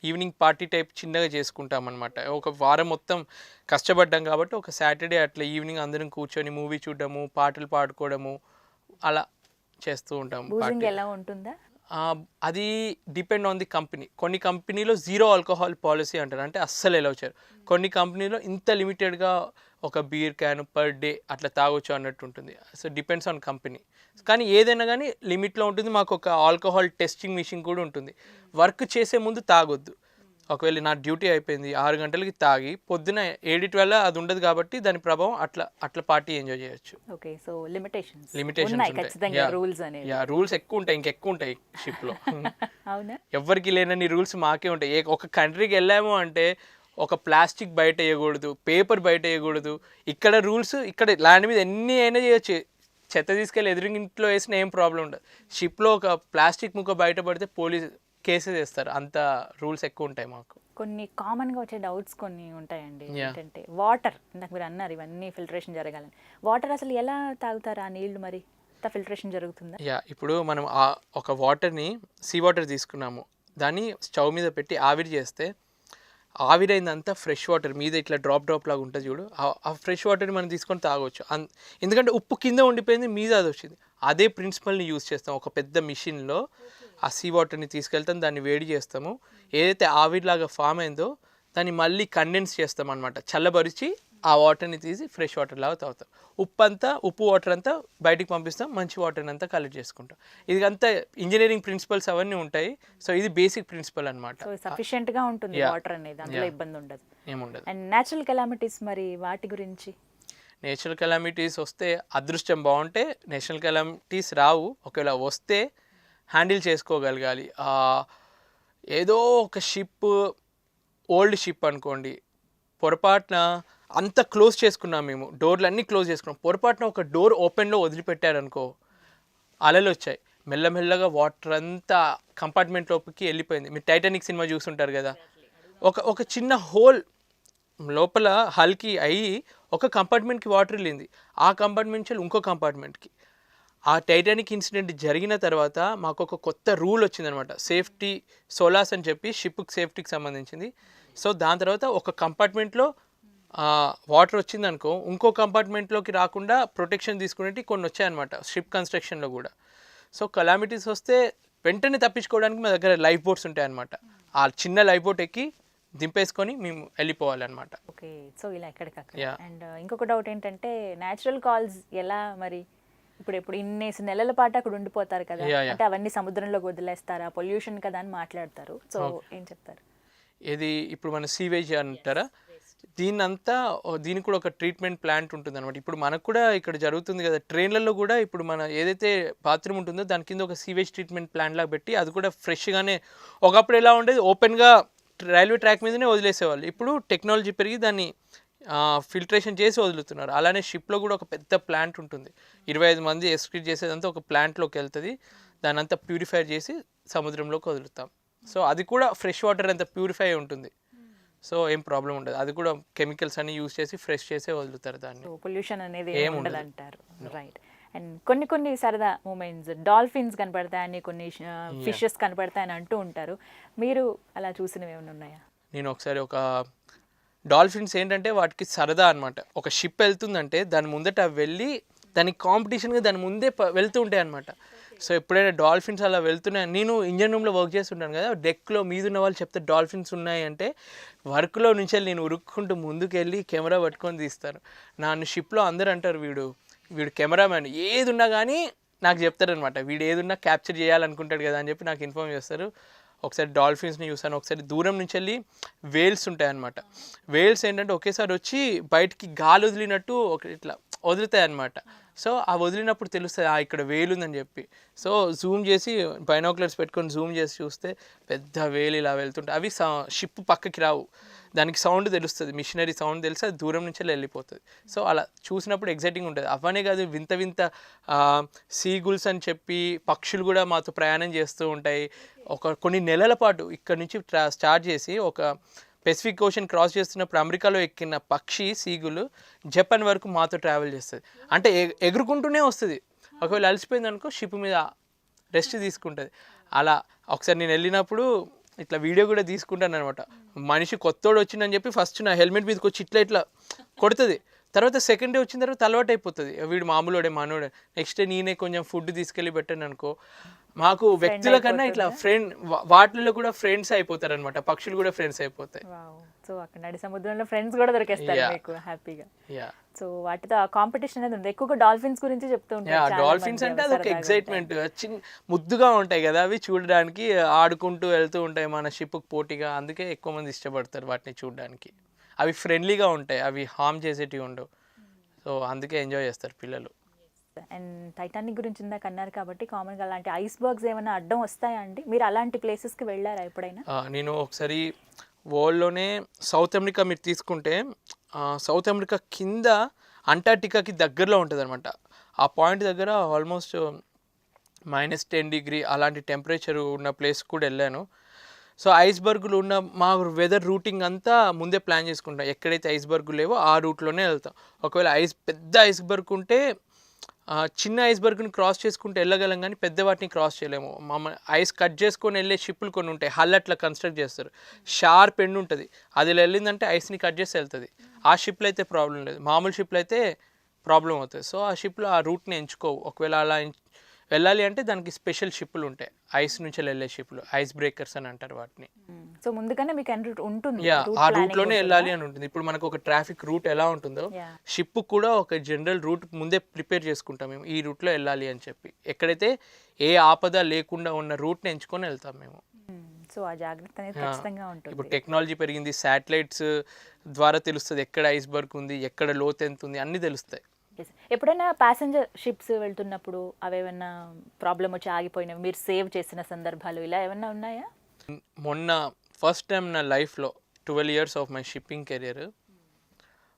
evening party type చిన్నగా చేసుకుంటాం అనమాట. ఒక వారం మొత్తం కష్టపడ్డాం కాబట్టి ఒక సాటర్డే అట్లా ఈవినింగ్ అందరం కూర్చొని మూవీ చూడడము, పాటలు పాడుకోవడము, అలా చేస్తూ ఉంటాము. ఎలా ఉంటుందా? అది డిపెండ్ ఆన్ ది కంపెనీ. కొన్ని కంపెనీలో 0 ఆల్కహాల్ పాలసీ అంటారు, అంటే అస్సలు ఎలా వచ్చారు. కొన్ని కంపెనీలో ఇంత లిమిటెడ్గా ఒక బీర్ క్యాన్ పర్ డే అట్లా తాగొచ్చు అన్నట్టు ఉంటుంది. సో డిపెండ్స్ ఆన్ కంపెనీ, కానీ ఏదైనా కానీ లిమిట్లో ఉంటుంది. మాకు ఒక ఆల్కహాల్ టెస్టింగ్ మిషన్ కూడా ఉంటుంది. వర్క్ చేసే ముందు తాగొద్దు, ఒకవేళ నా డ్యూటీ అయిపోయింది 6 గంటలకి తాగి పొద్దున 7-12 అది ఉండదు కాబట్టి దాని ప్రభావం అట్లా పార్టీ ఎంజాయ్ చేయొచ్చు. ఓకే, సో లిమిటేషన్స్ ఉన్నాయి ఖచ్చితంగా, రూల్స్ అనేవి. రూల్స్ ఎక్కువ ఉంటాయి, ఇంకెక్కువ ఉంటాయి షిప్లో. అవునా? ఎవరికి లేనన్ని రూల్స్ మాకే ఉంటాయి. ఒక కంట్రీకి వెళ్ళాము అంటే ఒక ప్లాస్టిక్ బయట వేయకూడదు, పేపర్ బయట వేయకూడదు. ఇక్కడ రూల్స్, ఇక్కడ ల్యాండ్ మీద ఎన్ని అయినా చేయొచ్చు. చెత్త తీసుకెళ్ళి ఎదురింట్లో వేసినా ఏం ప్రాబ్లం ఉండదు. షిప్లో ఒక ప్లాస్టిక్ ముక్క బయట పడితే పోలీస్ కేసెస్ వేస్తారు. అంత రూల్స్ ఎక్కువ ఉంటాయి మాకు. కొన్ని కామన్గా వచ్చే డౌట్స్ కొన్ని ఉంటాయండి. ఏంటంటే వాటర్, ఇందాక మీరు అన్నారు ఇవన్నీ ఫిల్టరేషన్ జరగాలని. వాటర్ అసలు ఎలా తాగుతారు ఆ నీళ్లు? మరి ఫిల్టరేషన్ జరుగుతుందా? ఇప్పుడు మనం ఒక వాటర్ని, సీ వాటర్ తీసుకున్నాము, దాన్ని స్టవ్ మీద పెట్టి ఆవిరి చేస్తే ఆవిరైందంతా ఫ్రెష్ వాటర్ మీద ఇట్లా డ్రాప్ లాగా ఉంటుంది చూడు, ఆ ఫ్రెష్ వాటర్ని మనం తీసుకొని తాగొచ్చు. ఎందుకంటే ఉప్పు కింద ఉండిపోయింది, మీద అది వచ్చింది. అదే ప్రిన్సిపల్ని యూజ్ చేస్తాం. ఒక పెద్ద మిషన్లో ఆ సీ వాటర్ని తీసుకెళ్తాం, దాన్ని వేడి చేస్తాము. ఏదైతే ఆవిరిలాగా ఫామ్ అయిందో దాన్ని మళ్ళీ కండెన్స్ చేస్తాం అనమాట. చల్లబరిచి ఆ వాటర్ని తీసి ఫ్రెష్ వాటర్ లాగా తాగుతాం. ఉప్పు వాటర్ అంతా బయటికి పంపిస్తాం, మంచి వాటర్ని అంతా కలెక్ట్ చేసుకుంటాం. ఇది అంతా ఇంజనీరింగ్ ప్రిన్సిపల్స్ అవన్నీ ఉంటాయి. సో ఇది బేసిక్ ప్రిన్సిపల్ అనమాట. సఫిషియెంట్గా ఉంటుంది వాటర్ అనేది, అందులో ఇబ్బంది ఉండదు, ఏముండదు. అండ్ న్యాచురల్ కెలామిటీస్, మరి వాటి గురించి? నేచురల్ కెలామిటీస్ వస్తే అదృష్టం బాగుంటే నేచురల్ కెలామిటీస్ రావు. ఒకవేళ వస్తే హ్యాండిల్ చేసుకోగలగాలి. ఏదో ఒక షిప్, ఓల్డ్ షిప్ అనుకోండి, పొరపాటున అంతా క్లోజ్ చేసుకున్నాం మేము, డోర్లు అన్నీ క్లోజ్ చేసుకున్నాం, పొరపాటున ఒక డోర్ ఓపెన్లో వదిలిపెట్టారనుకో, అలలు వచ్చాయి, మెల్లమెల్లగా వాటర్ అంతా కంపార్ట్మెంట్ లోపలికి వెళ్ళిపోయింది. మీరు టైటానిక్ సినిమా చూస్తుంటారు కదా, ఒక చిన్న హోల్ లోపల హల్కి అయ్యి ఒక కంపార్ట్మెంట్కి వాటర్ వెళ్ళింది, ఆ కంపార్ట్మెంట్ నుంచి ఇంకో కంపార్ట్మెంట్కి. ఆ టైటానిక్ ఇన్సిడెంట్ జరిగిన తర్వాత మాకు ఒక కొత్త రూల్ వచ్చిందనమాట, సేఫ్టీ సోలాస్ అని చెప్పి, షిప్కి సేఫ్టీకి సంబంధించింది. సో దాని తర్వాత ఒక కంపార్ట్మెంట్లో వాటర్ వచ్చిందనుకో, ఇంకో కంపార్ట్మెంట్లోకి రాకుండా ప్రొటెక్షన్ తీసుకునేవి కొన్ని వచ్చాయన్నమాట షిప్ కన్స్ట్రక్షన్లో కూడా. సో కెలామిటీస్ వస్తే వెంటనే తప్పించుకోవడానికి మా దగ్గర లైఫ్ బోట్స్ ఉంటాయన్నమాట. ఆ చిన్న లైఫ్ బోట్ ఎక్కి దింపేసుకొని మేము వెళ్ళిపోవాలన్నమాట. ఓకే, సో ఇలా ఎక్కడికక్కడ. అండ్ ఇంకొక డౌట్ ఏంటంటే, న్యాచురల్ కాల్స్ ఎలా మరి? ఇప్పుడు ఇన్నేసి నెలల పాటు అక్కడ ఉండిపోతారు కదా, అంటే అవన్నీ సముద్రంలోకి వదిలేస్తారా? పొల్యూషన్ కదా అని మాట్లాడతారు. సో ఏం చెప్తారు? ఇది ఇప్పుడు మన సీవేజ్ అంటారా, దీనికి కూడా ఒక ట్రీట్మెంట్ ప్లాంట్ ఉంటుంది అనమాట. ఇప్పుడు మనకు కూడా ఇక్కడ జరుగుతుంది కదా, ట్రైన్లలో కూడా ఇప్పుడు మన ఏదైతే బాత్రూమ్ ఉంటుందో దాని కింద ఒక సీవేజ్ ట్రీట్మెంట్ ప్లాంట్ లాగా పెట్టి, అది కూడా ఫ్రెష్గానే, ఒకప్పుడు ఎలా ఉండేది ఓపెన్గా రైల్వే ట్రాక్ మీదనే వదిలేసేవాళ్ళు, ఇప్పుడు టెక్నాలజీ పెరిగి దాన్ని ఫిల్టరేషన్ చేసి వదులుతున్నారు. అలానే షిప్లో కూడా ఒక పెద్ద ప్లాంట్ ఉంటుంది, 25 మంది ఎక్స్క్రీట్ చేసేదంతా ఒక ప్లాంట్లోకి వెళ్తుంది, దాని అంతా ప్యూరిఫై చేసి సముద్రంలోకి వదులుతాం. సో అది కూడా ఫ్రెష్ వాటర్ అంతా ప్యూరిఫై ఉంటుంది, సో ఏం ప్రాబ్లం ఉండదు. అది కూడా కెమికల్స్ అన్ని యూజ్ చేసి ఫ్రెష్ చేసే వదులుతారు దాన్ని. పొల్యూషన్ అనేది ఉండదు అంటారు. రైట్. అండ్ కొన్ని సరదా మూమెంట్స్, డాల్ఫిన్స్ కనపడతాయని, కొన్ని ఫిషెస్ కనపడతాయని అంటూ ఉంటారు. మీరు అలా చూసినవి ఏమైనా ఉన్నాయా? నేను ఒకసారి డాల్ఫిన్స్ ఏంటంటే వాటికి సరదా అనమాట. ఒక షిప్ వెళ్తుందంటే దాని ముందట వెళ్ళి దానికి కాంపిటీషన్గా దాని ముందే వెళ్తూ ఉంటాయి అనమాట. సో ఎప్పుడైనా డాల్ఫిన్స్ అలా వెళ్తున్నాయి, నేను ఇంజన్ రూమ్లో వర్క్ చేస్తుంటాను కదా, డెక్లో మీద ఉన్న వాళ్ళు చెప్తే డాల్ఫిన్స్ ఉన్నాయి అంటే వర్క్లో నుంచి నేను ఉరుక్కుంటూ ముందుకు వెళ్ళి కెమెరా పట్టుకొని తీస్తాను. నన్ను షిప్లో అందరూ అంటారు, వీడు కెమెరామ్యాన్, ఏది ఉన్నా కానీ నాకు చెప్తారనమాట, వీడు ఏది ఉన్నా క్యాప్చర్ చేయాలనుకుంటాడు కదా అని చెప్పి నాకు ఇన్ఫార్మ్ చేస్తారు. ఒకసారి డాల్ఫిన్స్ని చూసాను, ఒకసారి దూరం నుంచి వెళ్ళి వేల్స్ ఉంటాయన్నమాట. వేల్స్ ఏంటంటే ఒకేసారి వచ్చి బయటికి గాలి వదిలినట్టు ఇట్లా వదులుతాయి అన్నమాట. సో ఆ వదిలినప్పుడు తెలుస్తుంది ఇక్కడ వేలు ఉందని చెప్పి. సో జూమ్ చేసి బైనాక్యులర్స్ పెట్టుకొని జూమ్ చేసి చూస్తే పెద్ద వేలు ఇలా వెళ్తుంటాయి. అవి షిప్ పక్కకి రావు, దానికి సౌండ్ తెలుస్తుంది, మిషనరీ సౌండ్ తెలిసి అది దూరం నుంచి వెళ్ళిపోతుంది. సో అలా చూసినప్పుడు ఎగ్జైటింగ్ ఉంటుంది. అవనే కాదు, వింత సీగుల్స్ అని చెప్పి పక్షులు కూడా మాతో ప్రయాణం చేస్తూ ఉంటాయి. కొన్ని నెలల పాటు ఇక్కడ నుంచి స్టార్ట్ చేసి ఒక పెసిఫిక్ ఓషన్ క్రాస్ చేస్తున్నప్పుడు అమెరికాలో ఎక్కిన పక్షి సీగులు జపాన్ వరకు మాతో ట్రావెల్ చేస్తుంది. అంటే ఎగురుకుంటూనే వస్తుంది, ఒకవేళ అలసిపోయింది అనుకో షిప్ మీద రెస్ట్ తీసుకుంటుంది. అలా ఒకసారి నేను వెళ్ళినప్పుడు ఇట్లా వీడియో కూడా తీసుకుంటాను అనమాట. మనిషి కొత్తోడు వచ్చిందని చెప్పి ఫస్ట్ నా హెల్మెట్ మీదకి వచ్చి ఇట్లా కొడుతుంది, తర్వాత సెకండ్ డే వచ్చిన తర్వాత అలవాటు అయిపోతుంది, వీడు మామూలుడే మనోడే. నెక్స్ట్ డే నేనే కొంచెం ఫుడ్ తీసుకెళ్ళి పెట్టాను అనుకో, మాకు వ్యక్తుల కన్నా ఇట్లా వాటిల్లో కూడా ఫ్రెండ్స్ అయిపోతారు అనమాట, పక్షులు కూడా ఫ్రెండ్స్ అయిపోతాయి. సో అక్కడ నడి సముద్రంలో ఫ్రెండ్స్ కూడా దొరికేస్తారు మీకు హ్యాపీగా. సో వాటితో ఆ కాంపిటీషన్ అనేది ఉంది. ఎక్కువగా డాల్ఫిన్స్ గురించి చెప్తూ ఉంటారు చాలా డాల్ఫిన్స్ మంది, అంటే అవి అదొక సరదాగా ఎక్సైట్మెంట్, ముద్దుగా ఉంటాయి కదా అవి చూడడానికి, ఆడుకుంటూ వెళ్తూ ఉంటాయి మన షిప్కి పోటీగా, అందుకే ఎక్కువ మంది ఇష్టపడతారు వాటిని చూడడానికి. అవి ఫ్రెండ్లీగా ఉంటాయి, అవి హార్మ్ చేసేటివి ఉండవు, సో అందుకే ఎంజాయ్ చేస్తారు పిల్లలు. ఉంటాయి. అండ్ టైటానిక్ గురించి ఇందాక అన్నారు కాబట్టి కామన్గా అలాంటి ఐస్ బర్గ్స్ ఏమైనా అడ్డం వస్తాయా అండి? మీరు అలాంటి ప్లేసెస్కి వెళ్ళారా ఎప్పుడైనా? నేను ఒకసారి వరల్డ్లోనే సౌత్ అమెరికా మీరు తీసుకుంటే, సౌత్ అమెరికా కింద అంటార్టికాకి దగ్గరలో ఉంటుంది అనమాట. ఆ పాయింట్ దగ్గర ఆల్మోస్ట్ -10 అలాంటి టెంపరేచర్ ఉన్న ప్లేస్ కూడా వెళ్ళాను. సో ఐస్బర్గులు ఉన్న మా వెదర్ రూటింగ్ అంతా ముందే ప్లాన్ చేసుకుంటాం. ఎక్కడైతే ఐస్బర్గులు లేవో ఆ రూట్లోనే వెళ్తాం. ఒకవేళ పెద్ద ఐస్బర్గ్ ఉంటే చిన్న ఐస్బర్గ్ని క్రాస్ చేసుకుంటూ వెళ్ళగలం, కానీ పెద్ద వాటిని క్రాస్ చేయలేము. ఐస్ కట్ చేసుకొని వెళ్ళే షిప్పులు కొన్ని ఉంటాయి, హల్ అట్లా కన్స్ట్రక్ట్ చేస్తారు, షార్ప్ ఎండ్ ఉంటుంది, అది వెళ్ళిందంటే ఐస్ని కట్ చేసి వెళ్తుంది. ఆ షిప్లో అయితే ప్రాబ్లం లేదు, మామూలు షిప్లో అయితే ప్రాబ్లం అవుతుంది. సో ఆ షిప్లో ఆ రూట్ని ఎంచుకోవు. ఒకవేళ అలా వెళ్ళాలి అంటే దానికి స్పెషల్ షిప్పులు ఉంటాయి, ఐస్ నుంచి వెళ్ళే షిప్పులు, ఐస్ బ్రేకర్స్ అని అంటారు వాటిని. సో ముందుగానే మీకు ఉంటుంది, ఆ రూట్లోనే వెళ్ళాలి అని ఉంటుంది. ఇప్పుడు మనకు ఒక ట్రాఫిక్ రూట్ ఎలా ఉంటుందో, షిప్ కూడా ఒక జనరల్ రూట్ ముందే ప్రిపేర్ చేసుకుంటాం మేము, ఈ రూట్లో వెళ్ళాలి అని చెప్పి. ఎక్కడైతే ఏ ఆపద లేకుండా ఉన్న రూట్ని ఎంచుకొని వెళ్తాం మేము. సో ఆ జాగ్రత్త అనేది ఖచ్చితంగా ఉంటుంది. ఇప్పుడు టెక్నాలజీ పెరిగింది, శాటిలైట్స్ ద్వారా తెలుస్తుంది ఎక్కడ ఐస్బర్గ్ ఉంది, ఎక్కడ లోతు ఎంత ఉంది, అన్నీ తెలుస్తాయి. ఎప్పుడైనా ప్యాసింజర్ షిప్స్ వెళ్తున్నప్పుడు అవేమన్నా ప్రాబ్లం వచ్చి ఆగిపోయినవి, మీరు సేవ్ చేసిన సందర్భాలు ఇలా ఏమన్నా ఉన్నాయా? మొన్న ఫస్ట్ టైం నా లైఫ్లో 12 years of my shipping career,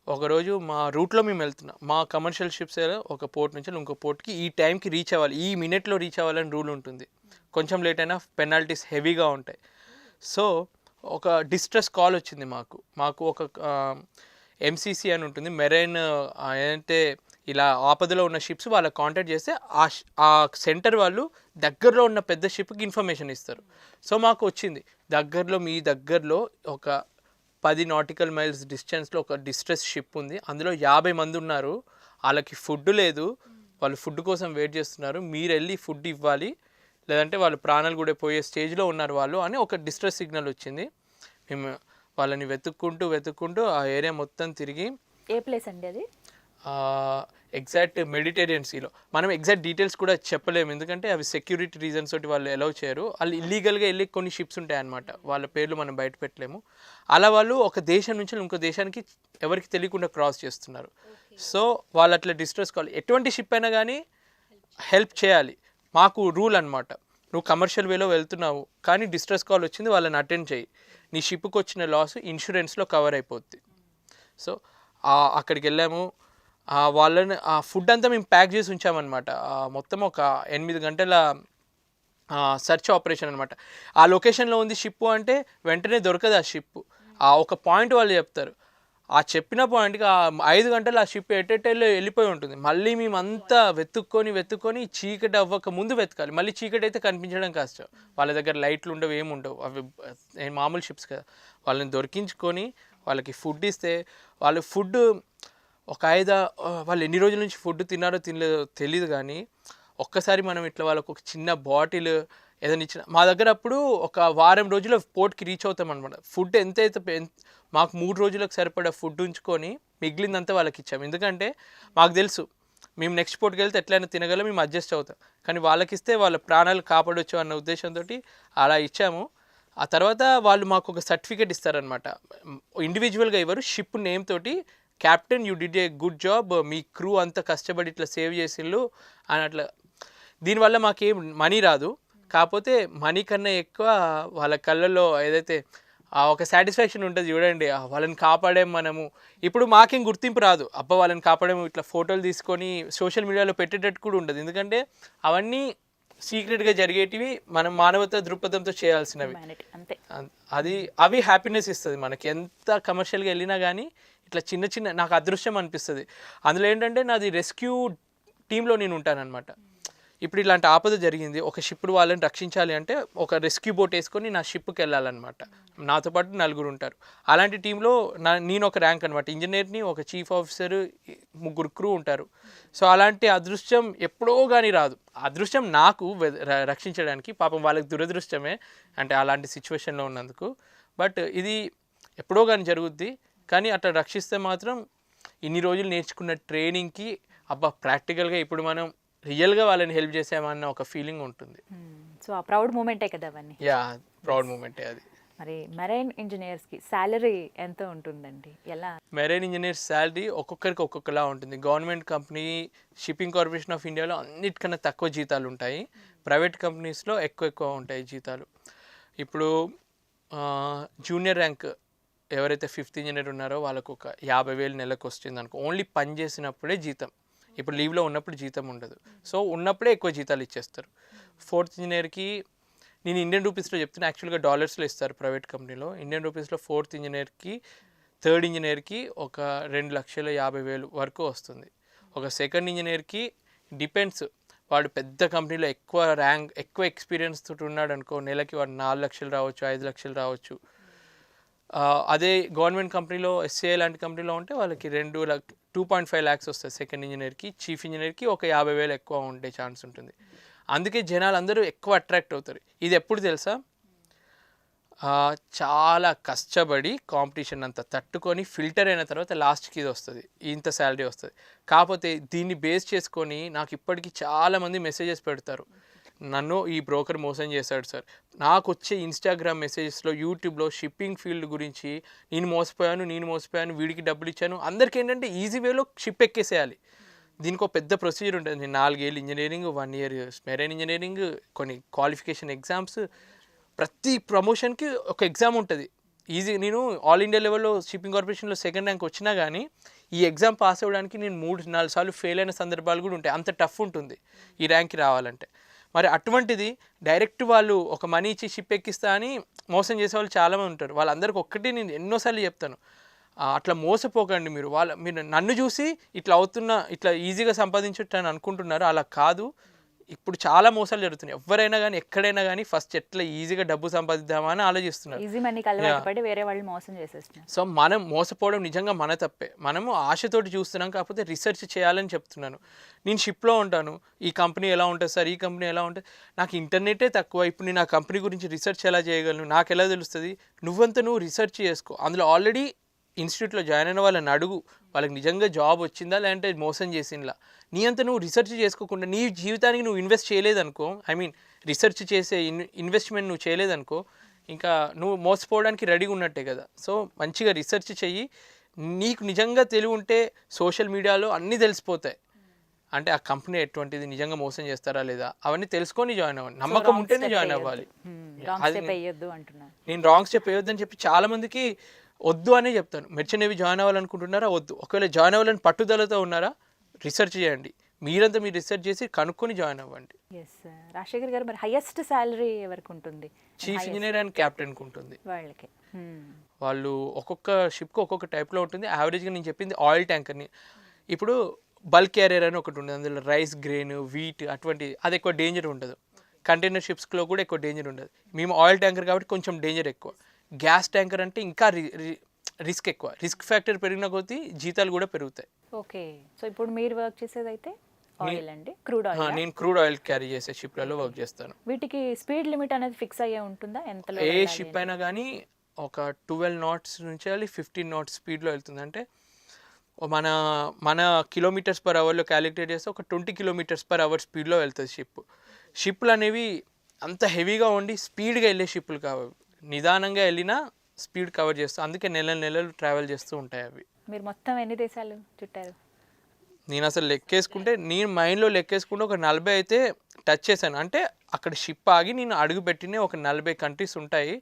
ఒకరోజు మా రూట్లో మేము వెళ్తున్నాం. మా కమర్షియల్ షిప్స్ ఒక పోర్ట్ నుంచి ఇంకో పోర్ట్కి ఈ టైంకి రీచ్ అవ్వాలి, ఈ మినిట్లో రీచ్ అవ్వాలని రూల్ ఉంటుంది. కొంచెం లేట్ అయినా పెనాల్టీస్ హెవీగా ఉంటాయి. సో ఒక డిస్ట్రెస్ కాల్ వచ్చింది మాకు ఒక ఎంసీసీ అని ఉంటుంది, మెరైన్ ఏంటంటే ఇలా ఆపదలో ఉన్న షిప్స్ వాళ్ళకి కాంటాక్ట్ చేస్తే ఆ సెంటర్ వాళ్ళు దగ్గరలో ఉన్న పెద్ద షిప్కి ఇన్ఫర్మేషన్ ఇస్తారు. సో మాకు వచ్చింది, మీ దగ్గరలో ఒక 10 nautical miles డిస్టెన్స్లో ఒక డిస్ట్రెస్ షిప్ ఉంది, అందులో 50 మంది ఉన్నారు, వాళ్ళకి ఫుడ్ లేదు, వాళ్ళు ఫుడ్ కోసం వెయిట్ చేస్తున్నారు, మీరు వెళ్ళి ఫుడ్ ఇవ్వాలి, లేదంటే వాళ్ళు ప్రాణాలు కూడా పోయే స్టేజ్లో ఉన్నారు వాళ్ళు అని ఒక డిస్ట్రెస్ సిగ్నల్ వచ్చింది. మేము వాళ్ళని వెతుక్కుంటూ ఆ ఏరియా మొత్తం తిరిగి. ఏ ప్లేస్ అండి అది? ఎగ్జాక్ట్ మెడిటేరియన్ సీలో. మనం ఎగ్జాక్ట్ డీటెయిల్స్ కూడా చెప్పలేము, ఎందుకంటే అవి సెక్యూరిటీ రీజన్స్ తోటి వాళ్ళు అలౌ చేయరు. వాళ్ళు ఇల్లీగల్గా వెళ్ళి కొన్ని షిప్స్ ఉంటాయి అన్నమాట, వాళ్ళ పేర్లు మనం బయట పెట్టలేము. అలా వాళ్ళు ఒక దేశం నుంచి ఇంకో దేశానికి ఎవరికి తెలియకుండా క్రాస్ చేస్తున్నారు. సో వాళ్ళు అట్లా డిస్ట్రెస్ కాల్, ఎటువంటి షిప్ అయినా కానీ హెల్ప్ చేయాలి, మాకు రూల్ అనమాట. నువ్వు కమర్షియల్ వేలో వెళ్తున్నావు కానీ డిస్ట్రెస్ కాల్ వచ్చింది, వాళ్ళని అటెండ్ చేయి, నీ షిప్కి వచ్చిన లాస్ ఇన్సూరెన్స్లో కవర్ అయిపోద్ది. సో అక్కడికి వెళ్ళాము, వాళ్ళని ఆ ఫుడ్ అంతా మేము ప్యాక్ చేసి ఉంచామన్నమాట. మొత్తం ఒక 8 గంటల సర్చ్ ఆపరేషన్ అనమాట. ఆ లొకేషన్లో ఉంది షిప్ అంటే వెంటనే దొరకదు ఆ షిప్. ఒక పాయింట్ వాళ్ళు చెప్తారు, ఆ చెప్పిన పాయింట్కి 5 గంటలు ఆ షిప్ ఎట్టెట్టెల్లో వెళ్ళిపోయి ఉంటుంది. మళ్ళీ మేమంతా వెతుక్కొని చీకటి అవ్వక ముందు వెతకాలి, మళ్ళీ చీకటి అయితే కనిపించడం కష్టం, వాళ్ళ దగ్గర లైట్లు ఉండవు, ఏముండవు, అవి మామూలు షిప్స్ కదా. వాళ్ళని దొరికించుకొని వాళ్ళకి ఫుడ్ ఇస్తే, వాళ్ళు ఫుడ్ వాళ్ళు ఎన్ని రోజుల నుంచి ఫుడ్ తిన్నారో తినలేదో తెలియదు, కానీ ఒక్కసారి మనం ఇట్లా వాళ్ళకు ఒక చిన్న బాటిల్ ఏదైనా ఇచ్చిన, మా దగ్గర అప్పుడు ఒక వారం రోజుల పోర్ట్కి రీచ్ అవుతాం అనమాట. ఫుడ్ ఎంతైతే మాకు 3 రోజులకు సరిపడా ఫుడ్ ఉంచుకొని మిగిలిందంతా వాళ్ళకి ఇచ్చాము, ఎందుకంటే మాకు తెలుసు మేము నెక్స్ట్ పోర్ట్కి వెళ్తే ఎట్లయినా తినగలం, మేము అడ్జస్ట్ అవుతాం, కానీ వాళ్ళకి ఇస్తే వాళ్ళ ప్రాణాలు కాపాడవచ్చు అన్న ఉద్దేశంతో అలా ఇచ్చాము. ఆ తర్వాత వాళ్ళు మాకు ఒక సర్టిఫికేట్ ఇస్తారనమాట, ఇండివిజువల్గా ఇవ్వరు, షిప్ నేమ్ తోటి, captain you did a good job, me crew అంతా కష్టపడి ఇట్లా సేవ్ చేసిండ్రు అని అట్లా. దీనివల్ల మాకేం మనీ రాదు, కాకపోతే మనీ కన్నా ఎక్కువ వాళ్ళ కళ్ళల్లో ఏదైతే ఒక సాటిస్ఫాక్షన్ ఉంటుంది చూడండి, వాళ్ళని కాపాడాము మనము. ఇప్పుడు మాకేం గుర్తింపు రాదు, అబ్బా వాళ్ళని కాపాడాము, ఇట్లా ఫోటోలు తీసుకొని సోషల్ మీడియాలో పెట్టేటట్టు కూడా ఉండదు, ఎందుకంటే అవన్నీ సీక్రెట్గా జరిగేటివి, మనం మానవతా దృక్పథంతో చేయాల్సినవి. అవి హ్యాపీనెస్ ఇస్తుంది మనకి, ఎంత కమర్షియల్గా వెళ్ళినా కానీ ఇట్లా చిన్న నాకు అదృష్టం అనిపిస్తుంది. అందులో ఏంటంటే నాది రెస్క్యూ టీంలో నేను ఉంటానన్నమాట. ఇప్పుడు ఇలాంటి ఆపద జరిగింది, ఒక షిప్ వాళ్ళని రక్షించాలి అంటే ఒక రెస్క్యూ బోట్ వేసుకొని నా షిప్కి వెళ్ళాలన్నమాట, నాతో పాటు 4 ఉంటారు. అలాంటి టీంలో నేను ఒక ర్యాంక్ అనమాట, ఇంజనీర్ని, ఒక చీఫ్ ఆఫీసర్, 3 క్రూ ఉంటారు. సో అలాంటి అదృష్టం ఎప్పుడో కానీ రాదు, అదృష్టం నాకు రక్షించడానికి, పాపం వాళ్ళకి దురదృష్టమే అంటే అలాంటి సిచ్యువేషన్లో ఉన్నందుకు. బట్ ఇది ఎప్పుడో కానీ జరుగుద్ది, కానీ అట్లా రక్షిస్తే మాత్రం ఇన్ని రోజులు నేర్చుకున్న ట్రైనింగ్కి అబ్బా ప్రాక్టికల్గా ఇప్పుడు మనం రియల్గా వాళ్ళని హెల్ప్ చేసామన్న ఒక ఫీలింగ్ ఉంటుంది. సో ఆ ప్రౌడ్ మూమెంటే కదా అవన్నీ. యా ప్రౌడ్ మూమెంటే అది. మరి మెరైన్ ఇంజనీర్స్కి శాలరీ ఎంత ఉంటుందండి, ఎలా? మెరైన్ ఇంజనీర్స్ శాలరీ ఒక్కొక్కరికి ఒక్కొక్కలా ఉంటుంది. Government company, shipping corporation of ఇండియాలో అన్నిటికన్నా తక్కువ జీతాలు ఉంటాయి. ప్రైవేట్ కంపెనీస్లో ఎక్కువ ఉంటాయి జీతాలు. ఇప్పుడు జూనియర్ ర్యాంక్ ఎవరైతే 5th ఇంజనీర్ ఉన్నారో వాళ్ళకు ఒక 50,000 నెలకు వస్తుంది అనుకో. ఓన్లీ పని చేసినప్పుడే జీతం. ఇప్పుడు లీవ్లో ఉన్నప్పుడు జీతం ఉండదు. సో ఉన్నప్పుడే ఎక్కువ జీతాలు ఇచ్చేస్తారు. 4th ఇంజనీర్కి నేను ఇండియన్ రూపీస్లో చెప్తున్నా, యాక్చువల్గా డాలర్స్లో ఇస్తారు ప్రైవేట్ కంపెనీలో. ఇండియన్ రూపీస్లో 4th ఇంజనీర్కి 3rd ఇంజనీర్కి ఒక 2,50,000 వరకు వస్తుంది. ఒక 2nd ఇంజనీర్కి డిపెండ్స్, వాడు పెద్ద కంపెనీలో ఎక్కువ ఎక్స్పీరియన్స్ తోటి ఉన్నాడు అనుకో, నెలకి వాడు 4 లక్షలు రావచ్చు, 5 లక్షలు రావచ్చు. అదే గవర్నమెంట్ కంపెనీలో ఎస్సీఐ లాంటి కంపెనీలో ఉంటే వాళ్ళకి 2.5 lakhs వస్తుంది 2nd ఇంజనీర్కి. చీఫ్ ఇంజనీర్కి ఒక 50,000 ఎక్కువ ఉండే ఛాన్స్ ఉంటుంది. అందుకే జనాలు అందరూ ఎక్కువ అట్రాక్ట్ అవుతారు. ఇది ఎప్పుడు తెలుసా, చాలా కష్టపడి కాంపిటీషన్ అంతా తట్టుకొని ఫిల్టర్ అయిన తర్వాత లాస్ట్కి ఇది వస్తుంది, ఇంత శాలరీ వస్తుంది. కాకపోతే దీన్ని బేస్ చేసుకొని నాకు ఇప్పటికీ చాలామంది మెసేజెస్ పెడతారు, నన్ను ఈ బ్రోకర్ మోసం చేశాడు సార్. నాకు వచ్చే ఇన్స్టాగ్రామ్ మెసేజెస్లో, యూట్యూబ్లో షిప్పింగ్ ఫీల్డ్ గురించి నేను మోసపోయాను, వీడికి డబ్బులు ఇచ్చాను. అందరికీ ఏంటంటే ఈజీ వేలో షిప్ ఎక్కేసేయాలి. దీనికి ఒక పెద్ద ప్రొసీజర్ ఉంటుంది. నేను 4 ఏళ్ళు ఇంజనీరింగ్, 1 year మెరైన్ ఇంజనీరింగ్, కొన్ని క్వాలిఫికేషన్ ఎగ్జామ్స్, ప్రతి ప్రమోషన్కి ఒక ఎగ్జామ్ ఉంటుంది. నేను ఆల్ ఇండియా లెవెల్లో షిప్పింగ్ కార్పొరేషన్లో 2nd ర్యాంక్ వచ్చినా కానీ ఈ ఎగ్జామ్ పాస్ అవ్వడానికి నేను 3-4 సార్లు ఫెయిల్ అయిన సందర్భాలు కూడా ఉంటాయి. అంత టఫ్ ఉంటుంది ఈ ర్యాంక్కి రావాలంటే. మరి అటువంటిది డైరెక్ట్ వాళ్ళు ఒక మనీ ఇచ్చి షిప్ ఎక్కిస్తా అని మోసం చేసే వాళ్ళు చాలామంది ఉంటారు. వాళ్ళందరికీ ఒక్కటి నేను ఎన్నోసార్లు చెప్తాను, అట్లా మోసపోకండి. మీరు నన్ను చూసి ఇట్లా ఈజీగా సంపాదించొచ్చు అని అనుకుంటున్నారు, అలా కాదు. ఇప్పుడు చాలా మోసాలు జరుగుతున్నాయి. ఎవరైనా కానీ ఎక్కడైనా కానీ ఫస్ట్ ఎట్లా ఈజీగా డబ్బు సంపాదిద్దామా అని ఆలోచిస్తున్నారు. ఈజీ మనీకి అలవాటు పడి వేరే వాళ్ళు మోసం చేసేస్తున్నారు. సో మనం మోసపోవడం నిజంగా మన తప్పే. మనము ఆశతోటి చూస్తున్నాం, కాకపోతే రీసెర్చ్ చేయాలని చెప్తున్నాను. నేను షిప్లో ఉంటాను, ఈ కంపెనీ ఎలా ఉంటుంది సార్, ఈ కంపెనీ ఎలా ఉంటుంది, నాకు ఇంటర్నెటే తక్కువ. ఇప్పుడు నేను ఆ కంపెనీ గురించి రీసెర్చ్ ఎలా చేయగలను, నాకు ఎలా తెలుస్తుంది? నువ్వు రీసెర్చ్ చేసుకో. అందులో ఆల్రెడీ ఇన్స్టిట్యూట్లో జాయిన్ అయిన వాళ్ళని అడుగు, వాళ్ళకి నిజంగా జాబ్ వచ్చిందా లేదంటే మోసం చేసిందా. నీ అంతా నువ్వు రీసెర్చ్ చేసుకోకుండా నీ జీవితానికి నువ్వు ఇన్వెస్ట్ చేయలేదనుకో, రీసెర్చ్ చేసే ఇన్వెస్ట్మెంట్ నువ్వు చేయలేదనుకో, ఇంకా నువ్వు మోసపోవడానికి రెడీగా ఉన్నట్టే కదా. సో మంచిగా రీసెర్చ్ చెయ్యి. నీకు నిజంగా తెలివి ఉంటే సోషల్ మీడియాలో అన్నీ తెలిసిపోతాయి. అంటే ఆ కంపెనీ ఎటువంటిది, నిజంగా మోసం చేస్తారా లేదా, అవన్నీ తెలుసుకొని జాయిన్ అవ్వండి. నమ్మకం ఉంటేనే జాయిన్ అవ్వాలి. నేను రాంగ్ స్టెప్ వేయొద్దని చెప్పి చాలా మందికి వద్దు అనే చెప్తాను. మెర్చెంట్ నేవీ జాయిన్ అవ్వాలనుకుంటున్నారా, వద్దు. ఒకవేళ జాయిన్ అవ్వాలని పట్టుదలతో ఉన్నారా, రీసెర్చ్ చేయండి. మీరు రీసెర్చ్ చేసి కనుక్కొని జాయిన్ అవ్వండి. రాజశేఖర్ గారు, మరి హైయెస్ట్ శాలరీ ఎవరికి ఉంటుంది? చీఫ్ ఇంజనీర్ అండ్ క్యాప్టెన్కి ఉంటుంది. వాళ్ళు ఒక్కొక్క షిప్కి ఒక్కొక్క టైప్లో ఉంటుంది. యావరేజ్గా నేను చెప్పింది ఆయిల్ ట్యాంకర్ని. ఇప్పుడు బల్క్ క్యారియర్ అని ఒకటి ఉంటుంది, అందులో రైస్, గ్రెయిన్, వీట్ అటువంటి, అది ఎక్కువ డేంజర్ ఉండదు. కంటైనర్ షిప్స్లో కూడా ఎక్కువ డేంజర్ ఉండదు. మేము ఆయిల్ ట్యాంకర్ కాబట్టి కొంచెం డేంజర్ ఎక్కువ. గ్యాస్ ట్యాంకర్ అంటే ఇంకా రిస్క్ ఎక్కువ. రిస్క్ ఫ్యాక్టర్ పెరిగిన కొద్దీ జీతాలు కూడా పెరుగుతాయి. ఓకే. సో ఇప్పుడు మీరు వర్క్ చేసేది అయితే ఆయిల్ అండి, క్రూడ్ ఆయిల్. నేను క్రూడ్ ఆయిల్ క్యారీ చేసే షిప్లలో వర్క్ చేస్తాను. వీటికి స్పీడ్ లిమిట్ అనేది ఫిక్స్ అయ్యే ఉంటుందా? ఎంతలో ఏ షిప్ అయినా కానీ ఒక 12 knots నుంచి 15 knots స్పీడ్లో వెళ్తుంది. అంటే మన కిలోమీటర్స్ పర్ అవర్లో క్యాలిక్యులేట్ చేస్తే ఒక 20 km/h స్పీడ్లో వెళ్తుంది షిప్. షిప్లు అనేవి అంత హెవీగా ఉండి స్పీడ్గా వెళ్ళే షిప్లు కావు, నిదానంగా వెళ్ళినా స్పీడ్ కవర్ చేస్తూ, అందుకే నెలలు ట్రావెల్ చేస్తూ ఉంటాయి అవి. మీరు మొత్తం ఎన్ని దేశాలు చుట్టారు? నేను అసలు లెక్కేసుకుంటే, నేను మైండ్లో లెక్కేసుకుంటే ఒక 40 అయితే టచ్ చేశాను. అంటే అక్కడ షిప్ ఆగి నేను అడుగు పెట్టిన ఒక 40 కంట్రీస్ ఉంటాయి.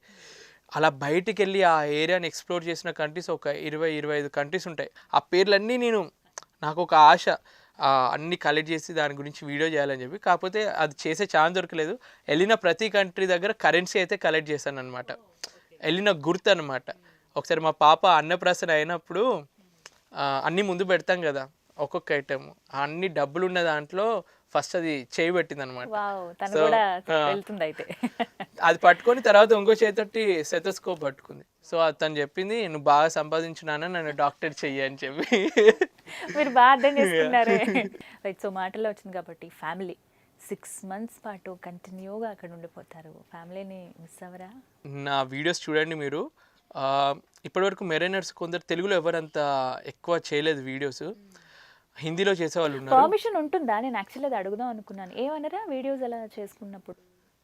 అలా బయటికి వెళ్ళి ఆ ఏరియాని ఎక్స్ప్లోర్ చేసిన కంట్రీస్ ఒక 20-25 కంట్రీస్ ఉంటాయి. ఆ పేర్లన్నీ నాకు ఒక ఆశ, అన్నీ కలెక్ట్ చేసి దాని గురించి వీడియో చేయాలని చెప్పి. కాకపోతే అది చేసే ఛాన్స్ దొరకలేదు. వెళ్ళిన ప్రతి కంట్రీ దగ్గర కరెన్సీ అయితే కలెక్ట్ చేశాను అనమాట, వెళ్ళిన గుర్తు అనమాట. ఒకసారి మా పాప అన్నప్రాసన అయినప్పుడు అన్నీ ముందు పెడతాం కదా, ఒక్కొక్క ఐటమ్, అన్ని డబ్బులు ఉన్న దాంట్లో ఫస్ట్ అది చేయి పెట్టింది అనమాట. అది పట్టుకొని తర్వాత ఇంకో చేతోటి స్టెథోస్కోప్ పట్టుకుంది. సో తను చెప్పింది, నువ్వు బాగా సంపాదించున్నాను, నన్ను డాక్టర్ చెయ్యి అని చెప్పి. మీరు బాగా అర్థం చేసుకున్నారే. రైట్. సో మాటల్లో వచ్చింది కాబట్టి, ఫ్యామిలీ 6 months పాటు కంటిన్యూగా అక్కడ ఉండిపోతారు, ఫ్యామిలీని మిస్ అవ్వరా? నా వీడియోస్ చూడండి మీరు, ఇప్పటివరకు మెరైనర్స్ కొందరు తెలుగులో ఎవరంత ఎక్కువ చేయలేదు వీడియోస్, హిందీలో చేసేవాళ్ళు ఉన్నారు. పర్మిషన్ ఉంటుందా? నేను యాక్చువల్లీ అది అడుగుదాం అనుకున్నాను. ఏమన్నారా వీడియోస్ ఎలా చేసుకున్నప్పుడు?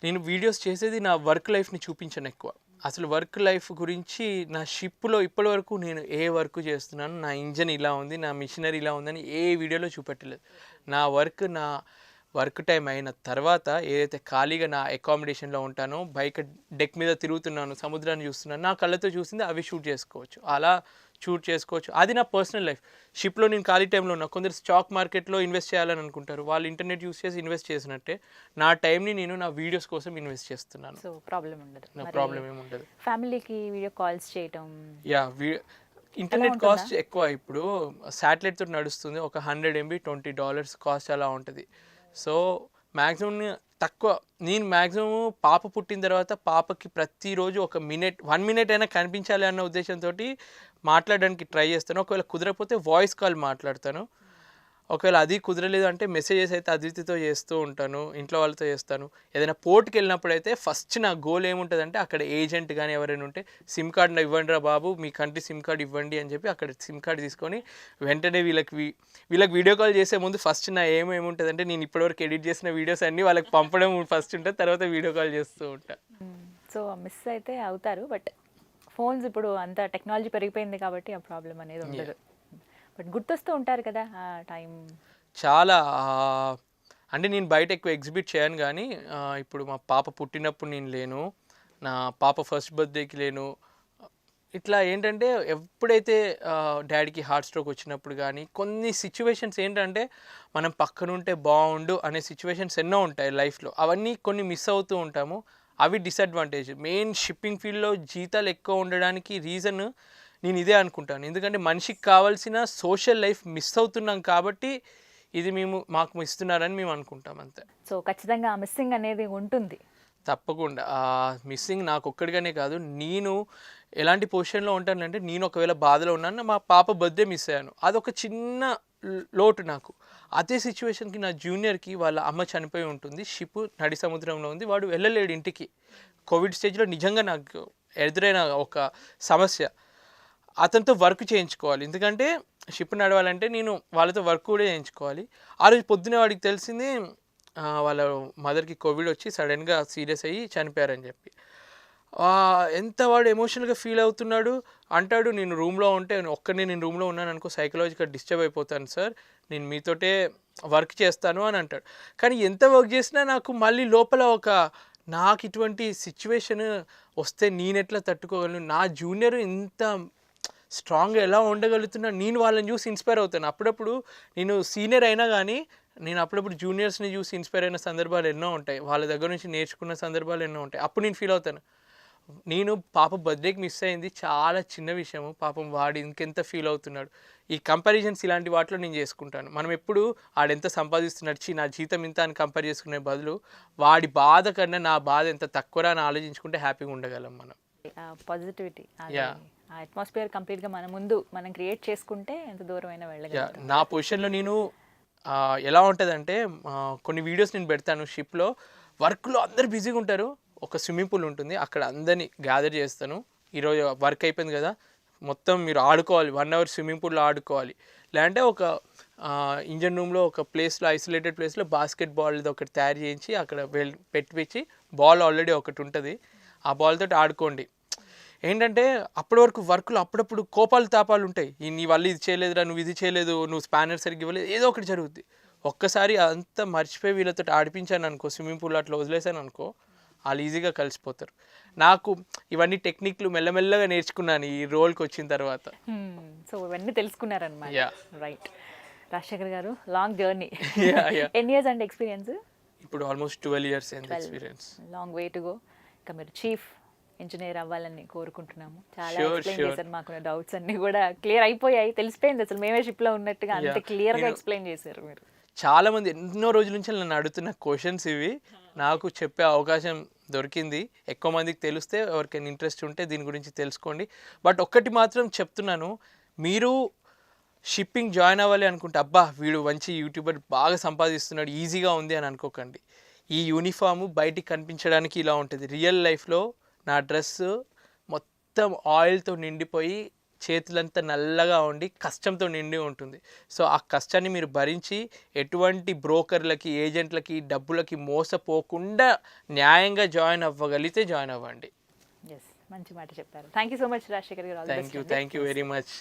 నేను వీడియోస్ చేసేది నా వర్క్ లైఫ్ని చూపించాను ఎక్కువ. అసలు వర్క్ లైఫ్ గురించి నా షిప్లో ఇప్పటివరకు నేను ఏ వర్క్ చేస్తున్నాను, నా ఇంజన్ ఇలా ఉంది, నా మిషనరీ ఇలా ఉందని ఏ వీడియోలో చూపెట్టలేదు. నా వర్క్ టైం అయిన తర్వాత ఏదైతే ఖాళీగా నా అకామిడేషన్లో ఉంటానో, బైక్ డెక్ మీద తిరుగుతున్నాను, సముద్రాన్ని చూస్తున్నాను, నా కళ్ళతో చూసింది అవి షూట్ చేసుకోవచ్చు, అలా షూట్ చేసుకోవచ్చు. అది నా పర్సనల్ లైఫ్. షిప్లో నేను ఖాళీ టైంలో ఉన్నా. కొందరు స్టాక్ మార్కెట్లో ఇన్వెస్ట్ చేయాలని అనుకుంటారు, వాళ్ళు ఇంటర్నెట్ యూస్ చేసి ఇన్వెస్ట్ చేసినట్టే నా టైంని నేను నా వీడియోస్ కోసం ఇన్వెస్ట్ చేస్తున్నాను. సో ప్రాబ్లం ఉండదు, నా ప్రాబ్లం ఏమి ఉండదు. ఫ్యామిలీకి వీడియో కాల్స్ చేయటం. యా, ఇంటర్నెట్ కాస్ట్ ఎక్కువ. ఇప్పుడు శాటిలైట్ తోటి నడుస్తుంది, ఒక 100 MB $20 కాస్ట్ అలా ఉంటుంది. సో మ్యాక్సిమం తక్కువ. నేను మ్యాక్సిమం పాప పుట్టిన తర్వాత పాపకి ప్రతిరోజు 1 మినిట్ అయినా కనిపించాలి అన్న ఉద్దేశంతో మాట్లాడడానికి ట్రై చేస్తాను. ఒకవేళ కుదరకపోతే వాయిస్ కాల్ మాట్లాడతాను. ఒకవేళ అది కుదరలేదు అంటే మెసేజెస్ అయితే అద్వితితో చేస్తూ ఉంటాను, ఇంట్లో వాళ్ళతో చేస్తాను. ఏదైనా పోర్ట్కి వెళ్ళినప్పుడు అయితే ఫస్ట్ నా గోల్ ఏముంటుంది అంటే అక్కడ ఏజెంట్ కానీ ఎవరైనా ఉంటే సిమ్ కార్డ్ ఇవ్వండి రా బాబు, మీ కంట్రీ సిమ్ కార్డ్ ఇవ్వండి అని చెప్పి అక్కడ సిమ్ కార్డ్ తీసుకొని వెంటనే వీళ్ళకి వీడియో కాల్ చేసే ముందు ఫస్ట్ నా ఏముంటుంది అంటే నేను ఇప్పటివరకు ఎడిట్ చేసిన వీడియోస్ అన్నీ వాళ్ళకి పంపడం ఫస్ట్ ఉంటుంది, తర్వాత వీడియో కాల్ చేస్తూ ఉంటాను. సో మిస్ అయితే అవుతారు, బట్ ఫోన్స్ ఇప్పుడు అంత టెక్నాలజీ పెరిగిపోయింది కాబట్టి ఆ ప్రాబ్లం అనేది ఉండదు. బట్ గుర్తొస్తూ ఉంటారు కదా ఆ టైం. చాలా అంటే నేను బయట ఎక్కువ ఎగ్జిబిట్ చేయను, కానీ ఇప్పుడు మా పాప పుట్టినప్పుడు నేను లేను, నా పాప ఫస్ట్ బర్త్డేకి లేను. ఇట్లా ఏంటంటే ఎప్పుడైతే డాడీకి హార్ట్ స్ట్రోక్ వచ్చినప్పుడు కానీ కొన్ని సిచ్యువేషన్స్ ఏంటంటే మనం పక్కనుంటే బాగుండు అనే సిచ్యువేషన్స్ ఎన్నో ఉంటాయి లైఫ్లో, అవన్నీ కొన్ని మిస్ అవుతూ ఉంటాము. అవి డిసడ్వాంటేజ్. మెయిన్ షిప్పింగ్ ఫీల్డ్లో జీతాలు ఎక్కువ ఉండడానికి రీజన్ నేను ఇదే అనుకుంటాను. ఎందుకంటే మనిషికి కావాల్సిన సోషల్ లైఫ్ మిస్ అవుతున్నాం కాబట్టి ఇది మాకు ఇస్తున్నారని మేము అనుకుంటాం అంతే. సో ఖచ్చితంగా ఆ మిస్సింగ్ అనేది ఉంటుంది తప్పకుండా. ఆ మిస్సింగ్ నాకు ఒక్కడిగానే కాదు, నేను ఎలాంటి పొజిషన్లో ఉంటానంటే నేను ఒకవేళ బాధలో ఉన్నాను, మా పాప బర్త్డే మిస్ అయ్యాను, అదొక చిన్న లోటు నాకు. అదే సిచ్యువేషన్కి నా జూనియర్కి వాళ్ళ అమ్మ చనిపోయి ఉంటుంది, షిప్ నడి సముద్రంలో ఉంది, వాడు వెళ్ళలేడు ఇంటికి. కోవిడ్ స్టేజ్లో నిజంగా నాకు ఎదురైన ఒక సమస్య. అతనితో వర్క్ చేయించుకోవాలి, ఎందుకంటే షిప్ నడవాలంటే నేను వాళ్ళతో వర్క్ కూడా చేయించుకోవాలి. ఆ రోజు పొద్దునే వాడికి తెలిసింది వాళ్ళ మదర్కి కోవిడ్ వచ్చి సడన్గా సీరియస్ అయ్యి చనిపోయారని చెప్పి. ఎంత వాడు ఎమోషనల్గా ఫీల్ అవుతున్నాడు. అంటాడు, నేను రూమ్లో ఉంటే నేను రూమ్లో ఉన్నాను అనుకో సైకలాజికల్ డిస్టర్బ్ అయిపోతాను సార్, నేను మీతోటే వర్క్ చేస్తాను అని అంటాడు. కానీ ఎంత వర్క్ చేసినా నాకు మళ్ళీ లోపల నాకు ఇటువంటి సిచ్యువేషన్ వస్తే నేనెట్లా తట్టుకోగలను, నా జూనియర్ ఇంత స్ట్రాంగ్గా ఎలా ఉండగలుగుతున్నా, నేను వాళ్ళని చూసి ఇన్స్పైర్ అవుతాను. అప్పుడప్పుడు నేను సీనియర్ అయినా కానీ నేను అప్పుడప్పుడు జూనియర్స్ని చూసి ఇన్స్పైర్ అయిన సందర్భాలు ఎన్నో ఉంటాయి, వాళ్ళ దగ్గర నుంచి నేర్చుకున్న సందర్భాలు ఎన్నో ఉంటాయి. అప్పుడు నేను ఫీల్ అవుతాను, నేను పాప బర్త్డేకి మిస్ అయింది చాలా చిన్న విషయము, పాపం వాడు ఇంకెంత ఫీల్ అవుతున్నాడు. ఈ కంపారిజన్స్ ఇలాంటి వాటిలో నేను చేసుకుంటాను. మనం ఎప్పుడు ఆడెంత సంపాదిస్తున్నాడు, నా జీతం ఇంత అని కంపేర్ చేసుకునే బదులు వాడి బాధ కన్నా నా బాధ ఎంత తక్కువరా అని ఆలోచించుకుంటే హ్యాపీగా ఉండగలం మనం. పాజిటివిటీ, ఆ అట్మాస్ఫియర్ కంప్లీట్గా మనం క్రియేట్ చేసుకుంటే ఎంత దూరం అయినా వెళ్ళగలం. నా పొజిషన్లో నేను ఎలా ఉంటుందంటే కొన్ని వీడియోస్ నేను పెడతాను, షిప్లో వర్క్లో అందరు బిజీగా ఉంటారు, ఒక స్విమ్మింగ్ పూల్ ఉంటుంది, అక్కడ అందరినీ గ్యాదర్ చేస్తాను. ఈరోజు వర్క్ అయిపోయింది కదా, మొత్తం మీరు ఆడుకోవాలి, 1 hour స్విమ్మింగ్ పూల్లో ఆడుకోవాలి. లేదంటే ఒక ఇంజన్ రూమ్లో ఒక ప్లేస్లో ఐసోలేటెడ్ ప్లేస్లో బాస్కెట్ బాల్ ఒకటి తయారు చేయించి అక్కడ పెట్టించి బాల్ ఆల్రెడీ ఒకటి ఉంటుంది, ఆ బాల్ తోటి ఆడుకోండి. ఏంటంటే అప్పటి వరకు వర్క్లో అప్పుడప్పుడు కోపాలు తాపాలు ఉంటాయి, నీ వల్ల ఇది చేయలేదురా, నువ్వు ఇది చేయలేదు, నువ్వు స్పానర్ సరిగ్గా ఇవ్వలేదు, ఏదో ఒకటి జరుగుద్ది. ఒక్కసారి అంతా మర్చిపోయి వీళ్ళతో ఆడిపించాను అనుకో, స్విమ్మింగ్ పూల్ అట్లా వదిలేసాను అనుకో, వాళ్ళు ఈజీగా కలిసిపోతారు. నాకు ఇవన్నీ టెక్నిక్లు మెల్లమెల్లగా నేర్చుకున్నాను ఈ రోల్కి వచ్చిన తర్వాత. సో ఇవన్నీ తెలుసుకున్నారనమాట. రైట్. రాజశేఖర్ గారు, లాంగ్ జర్నీ. ఎన్ని ఇయర్స్ అండి ఎక్స్పీరియన్స్? ఇప్పుడు ఆల్మోస్ట్ 12 years అయింది experience. Long way to go. ఇంకా మీరు చీఫ్ ఇంజనీర్ అవ్వాలని కోరుకుంటున్నాము. చాలా ఎక్స్ప్లెయిన్ చేశారు, మాకు డౌట్స్ అన్ని కూడా క్లియర్ అయిపోయాయి, తెలిసిపోయింది అసలు మేమే షిప్లో ఉన్నట్టుగా, అంత క్లియర్గా ఎక్స్ప్లెయిన్ చేశారు మీరు. చాలామంది ఎన్నో రోజుల నుంచి నన్ను అడుగుతున్న క్వశ్చన్స్ ఇవి, నాకు చెప్పే అవకాశం దొరికింది. ఎక్కువ మందికి తెలిస్తే ఎవరికైనా ఇంట్రెస్ట్ ఉంటే దీని గురించి తెలుసుకోండి. బట్ ఒక్కటి మాత్రం చెప్తున్నాను, మీరు షిప్పింగ్ జాయిన్ అవ్వాలి అనుకుంటే అబ్బా వీడు మంచి యూట్యూబర్ బాగా సంపాదిస్తున్నాడు ఈజీగా ఉంది అని అనుకోకండి. ఈ యూనిఫాము బయటికి కనిపించడానికి ఇలా ఉంటుంది, రియల్ లైఫ్లో నా డ్రెస్ మొత్తం మొత్తం ఆయిల్తో నిండిపోయి చేతులంతా నల్లగా ఉండి కష్టంతో నిండి ఉంటుంది. సో ఆ కష్టాన్ని మీరు భరించి ఎటువంటి బ్రోకర్లకి, ఏజెంట్లకి, డబ్బులకి మోసపోకుండా న్యాయంగా జాయిన్ అవ్వగలిగితే జాయిన్ అవ్వండి. ఎస్, మంచి మాట చెప్పారు. Thank you so much Rajashekar గారు. Thank you very much.